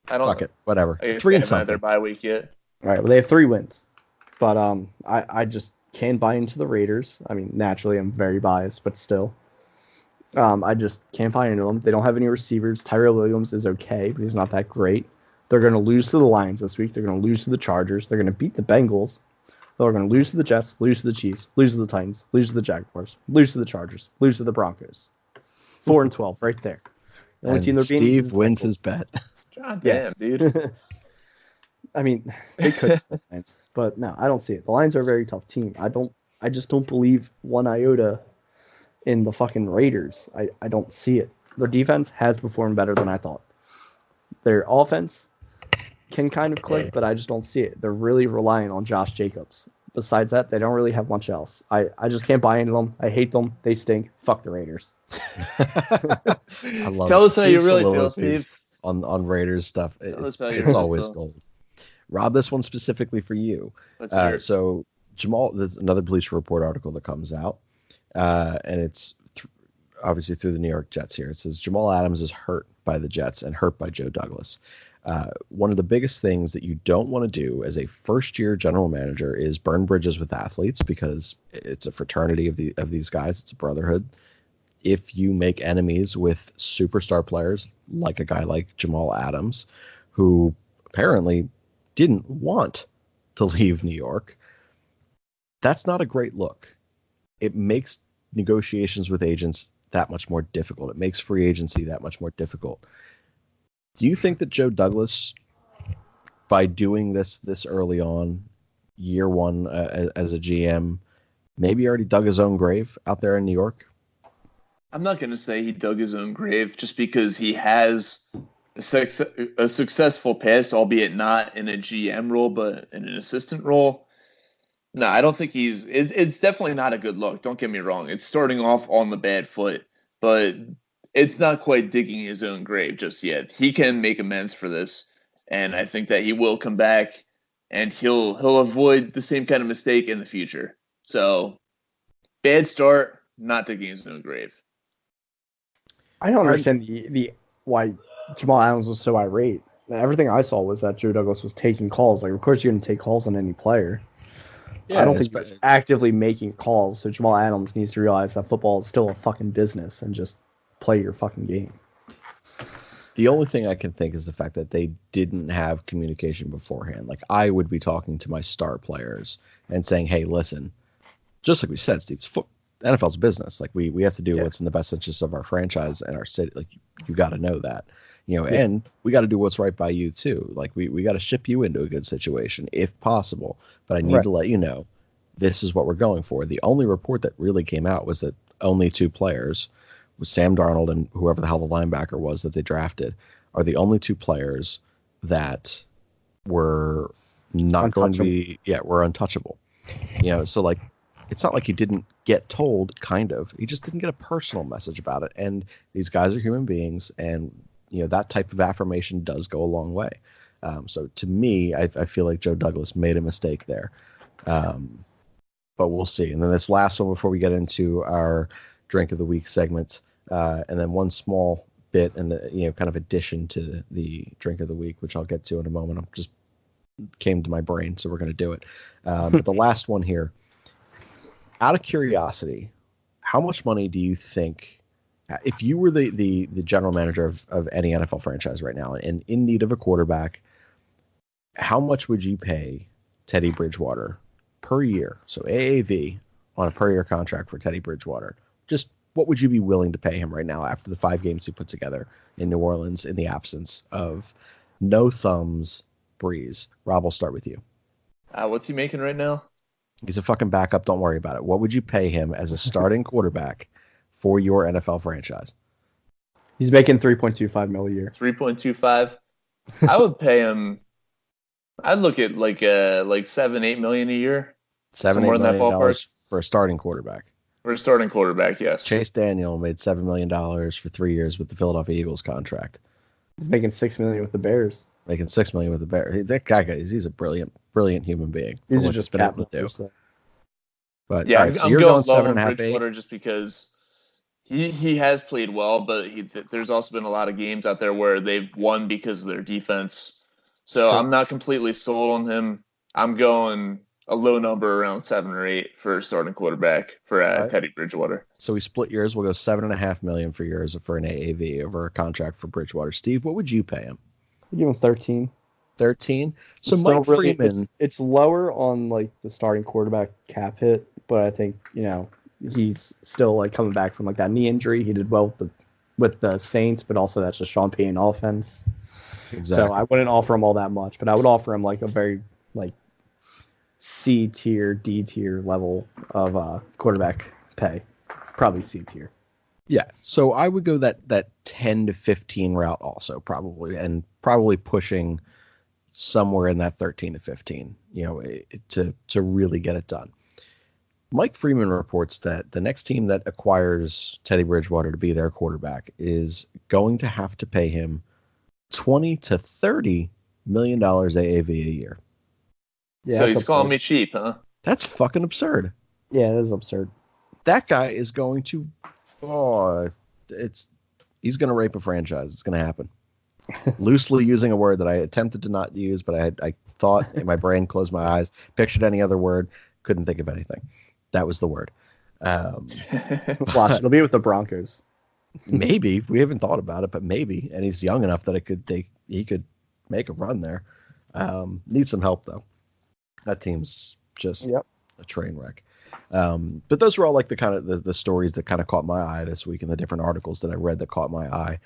I don't. Fuck it, whatever. 3 and something. Their bye week yet. All right. Well, they have 3 wins, but I just can't buy into the Raiders. I mean, naturally, I'm very biased, but still, I just can't buy into them. They don't have any receivers. Tyrell Williams is okay, but he's not that great. They're going to lose to the Lions this week. They're going to lose to the Chargers. They're going to beat the Bengals. They're going to lose to the Jets, lose to the Chiefs, lose to the Titans, lose to the Jaguars, lose to the Chargers, lose to the Broncos. 4-12 right there. The only team they're beating. Steve wins his bet. God damn, dude. I mean, they could, but no, I don't see it. The Lions are a very tough team. I just don't believe one iota in the fucking Raiders. I don't see it. Their defense has performed better than I thought. Their offense can kind of click, but I just don't see it. They're really relying on Josh Jacobs. Besides that, they don't really have much else. I just can't buy into them. I hate them. They stink. Fuck the Raiders. I love Tell us how you really feel, Steve. On Raiders stuff. It's always gold. Rob, this one specifically for you. So Jamal, there's another Bleacher Report article that comes out, and it's obviously through the New York Jets here. It says Jamal Adams is hurt by the Jets and hurt by Joe Douglas. One of the biggest things that you don't want to do as a first-year general manager is burn bridges with athletes, because it's a fraternity of these guys. It's a brotherhood. If you make enemies with superstar players like a guy like Jamal Adams, who apparently didn't want to leave New York, that's not a great look. It makes negotiations with agents that much more difficult. It makes free agency that much more difficult. Do you think that Joe Douglas, by doing this early on, year one as a GM, maybe already dug his own grave out there in New York? I'm not going to say he dug his own grave, just because he has a successful past, albeit not in a GM role, but in an assistant role. No, I don't think it's definitely not a good look. Don't get me wrong. It's starting off on the bad foot, but it's not quite digging his own grave just yet. He can make amends for this, and I think that he will come back and he'll avoid the same kind of mistake in the future. So, bad start, not digging his own grave. I don't understand the why Jamal Adams was so irate. Everything I saw was that Joe Douglas was taking calls. Like, of course you're going to take calls on any player. Yeah, I don't think he was actively making calls. So Jamal Adams needs to realize that football is still a fucking business and just play your fucking game. The only thing I can think is the fact that they didn't have communication beforehand. Like, I would be talking to my star players and saying, hey, listen, just like we said, Steve, NFL's business. Like, we have to do what's in the best interest of our franchise and our city. Like, you got to know that, and we got to do what's right by you too. Like, we got to ship you into a good situation if possible, but I need to let you know this is what we're going for. The only report that really came out was that only two players, with Sam Darnold and whoever the hell the linebacker was that they drafted, are the only two players that were not going to be, were untouchable. So like, it's not like he didn't get told, kind of. He just didn't get a personal message about it. And these guys are human beings, and that type of affirmation does go a long way. So to me, I feel like Joe Douglas made a mistake there. But we'll see. And then this last one before we get into our drink of the week segment, and then one small bit and the kind of addition to the drink of the week, which I'll get to in a moment. It just came to my brain, so we're going to do it. But the last one here, out of curiosity, how much money do you think, if you were the general manager of any NFL franchise right now and in need of a quarterback, how much would you pay Teddy Bridgewater per year? So AAV on a per year contract for Teddy Bridgewater. Just what would you be willing to pay him right now after the 5 games he put together in New Orleans in the absence of no thumbs, Breeze? Rob, we'll start with you. What's he making right now? He's a fucking backup. Don't worry about it. What would you pay him as a starting quarterback for your NFL franchise? He's making $3.25 million a year. 3.25. I would pay him. I'd look at like $7-8 million a year. $7-8 million for a starting quarterback. For a starting quarterback, yes. Chase Daniel made $7 million for 3 years with the Philadelphia Eagles contract. He's making $6 million with the Bears. Making $6 million with the Bears. That guy, he's a brilliant human being. These are just been able to do. But yeah, so I'm you're going going low on 7.5, Bridgewater just because he has played well, but there's also been a lot of games out there where they've won because of their defense. So I'm not completely sold on him. I'm going a low number around 7 or 8 for a starting quarterback for Teddy Bridgewater. So we split yours. We'll go $7.5 million for yours for an AAV over a contract for Bridgewater. Steve, what would you pay him? I'd give him 13. 13. So Mike Freeman, it's lower on like the starting quarterback cap hit, but I think he's still like coming back from like that knee injury. He did well with the Saints, but also that's a Sean Payton offense. Exactly. So I wouldn't offer him all that much, but I would offer him like a very like C tier, D tier level of quarterback pay, probably C tier. Yeah, so I would go that 10 to 15 route also probably pushing somewhere in that 13 to 15, to really get it done. Mike Freeman reports that the next team that acquires Teddy Bridgewater to be their quarterback is going to have to pay him $20 to $30 million AAV a year. Yeah, so he's calling me cheap, huh? That's fucking absurd. Yeah, it is absurd. That guy is going to he's going to rape a franchise. It's going to happen. Loosely using a word that I attempted to not use, but I thought in my brain, closed my eyes, pictured any other word, couldn't think of anything. That was the word. Watch, it'll be with the Broncos. Maybe. We haven't thought about it, but maybe. And he's young enough that he could make a run there. Needs some help though. That team's just a train wreck. But those were all like the kind of the stories that kind of caught my eye this week, and the different articles that I read that caught my eye.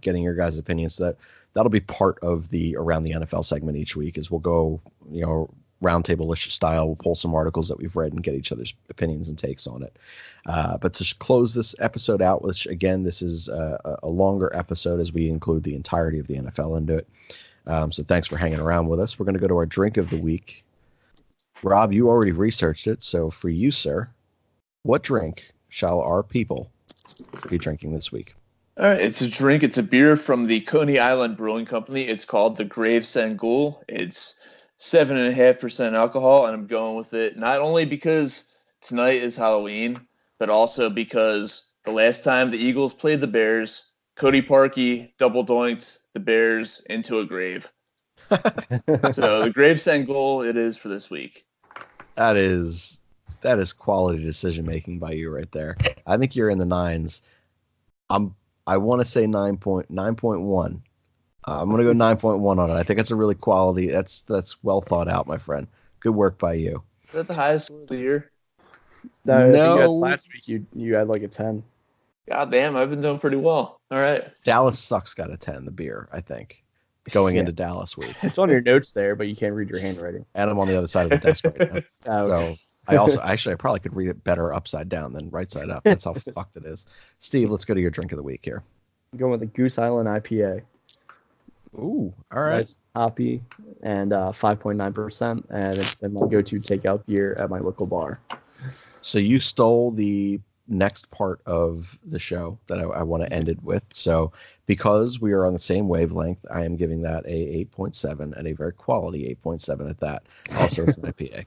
Getting your guys' opinions. So that'll be part of the Around the NFL segment each week, is we'll go roundtable-ish style. We'll pull some articles that we've read and get each other's opinions and takes on it. But to close this episode out, which again, this is a longer episode as we include the entirety of the NFL into it. So thanks for hanging around with us. We're going to go to our drink of the week. Rob, you already researched it. So for you, sir, what drink shall our people be drinking this week? All right, it's a drink. It's a beer from the Coney Island Brewing Company. It's called the Gravesend Ghoul. It's 7.5% alcohol, and I'm going with it not only because tonight is Halloween, but also because the last time the Eagles played the Bears, Cody Parkey double doinked the Bears into a grave. So the Gravesend Ghoul it is for this week. That is quality decision making by you right there. I think you're in the nines. I want to say 9.1. I'm going to go 9.1 on it. I think that's a really quality. That's well thought out, my friend. Good work by you. Is that the highest score of the year? No. Last week you had like a 10. God damn, I've been doing pretty well. All right. Dallas Sucks got a 10, the beer, I think, going into Dallas week. It's on your notes there, but you can't read your handwriting. And I'm on the other side of the desk right now. Okay. So I probably could read it better upside down than right side up. That's how fucked it is. Steve, let's go to your drink of the week here. I'm going with the Goose Island IPA. Ooh, all right. Nice hoppy and 5.9%, and it's been my go-to takeout beer at my local bar. So you stole the next part of the show that I want to end it with. So because we are on the same wavelength, I am giving that a 8.7 and a very quality 8.7 at that. Also, it's an IPA.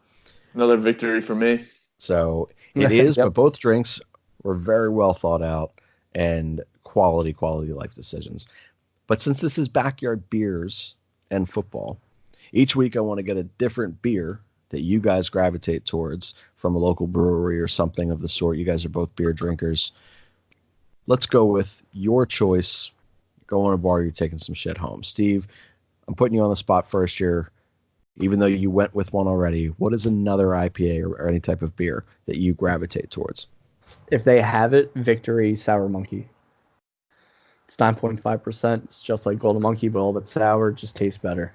Another victory for me. So it is, Yep. but both drinks were very well thought out and quality life decisions. But since this is backyard beers and football, each week I want to get a different beer that you guys gravitate towards from a local brewery or something of the sort. You guys are both beer drinkers. Let's go with your choice. Go on a bar, you're taking some shit home. Steve, I'm putting you on the spot first here. Even though you went with one already, what is another IPA or any type of beer that you gravitate towards? If they have it, Victory Sour Monkey. It's 9.5%. It's just like Golden Monkey, but all but sour. Just tastes better.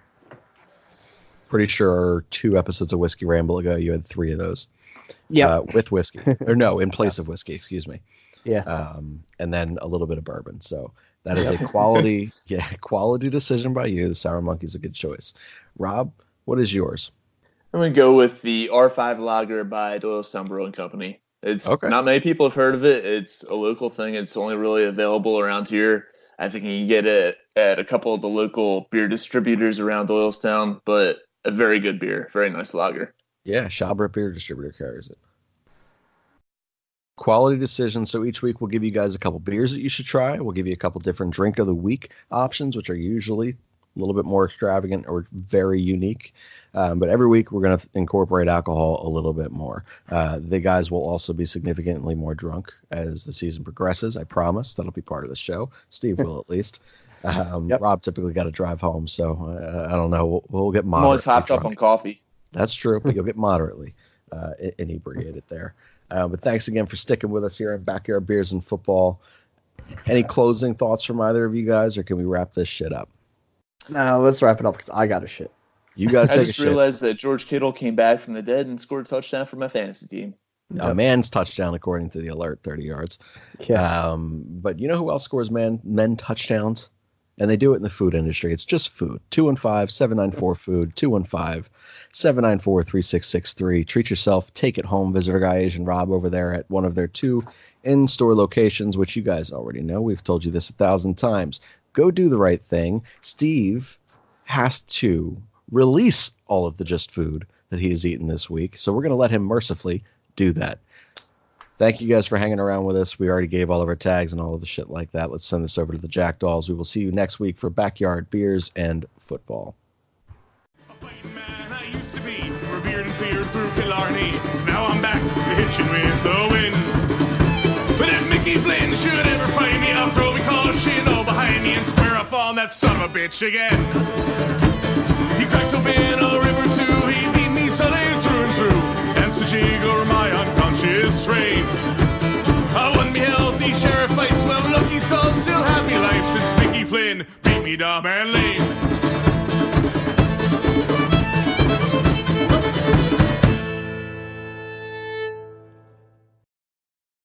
Pretty sure 2 episodes of Whiskey Ramble ago, you had 3 of those. Yeah. With whiskey. Or no, in place of whiskey, excuse me. Yeah. And then a little bit of bourbon. So that is a quality decision by you. The Sour Monkey's a good choice. Rob, what is yours? I'm going to go with the R5 Lager by Doylestown Brewing Company. It's not many people have heard of it. It's a local thing. It's only really available around here. I think you can get it at a couple of the local beer distributors around Doylestown, but a very good beer. Very nice lager. Yeah, Shabra Beer Distributor carries it. Quality decision. So each week we'll give you guys a couple beers that you should try. We'll give you a couple different drink of the week options, which are usually a little bit more extravagant or very unique. But every week we're going to incorporate alcohol a little bit more. The guys will also be significantly more drunk as the season progresses. I promise that'll be part of the show. Steve will at least. Rob typically got to drive home, so I don't know. We'll get moderately I'm always hopped drunk. up on coffee. That's true, but you'll get moderately inebriated there. But thanks again for sticking with us here at Backyard Beers and Football. Any closing thoughts from either of you guys, or can we wrap this shit up? No, let's wrap it up because I got a shit. You got to take a shit. I just realized that George Kittel came back from the dead and scored a touchdown for my fantasy team. A man's touchdown, according to the alert, 30 yards. Yeah. But you know who else scores men touchdowns? And they do it in the food industry. It's just food. 215-794-FOOD. 215-794-3663. Treat yourself. Take it home. Visit our guy Asian Rob over there at one of their 2 in-store locations, which you guys already know. We've told you this 1,000 times. Go do the right thing. Steve has to release all of the just food that he has eaten this week. So we're going to let him mercifully do that. Thank you guys for hanging around with us. We already gave all of our tags and all of the shit like that. Let's send this over to the Jackdaws. We will see you next week for Backyard Beers and Football. A fighting man I used to be, revered and feared through Killarney. Now I'm back to hitching with the wind. But if Mickey Flynn should ever find me, I'll throw me caution all behind me and square off on that son of a bitch again. He cracked open a river too, he beat me Sunday through and through, and so jiggle my unconscious frame. I won me healthy sheriff fights, well lucky son, still happy life since Mickey Flynn beat me dumb and lame.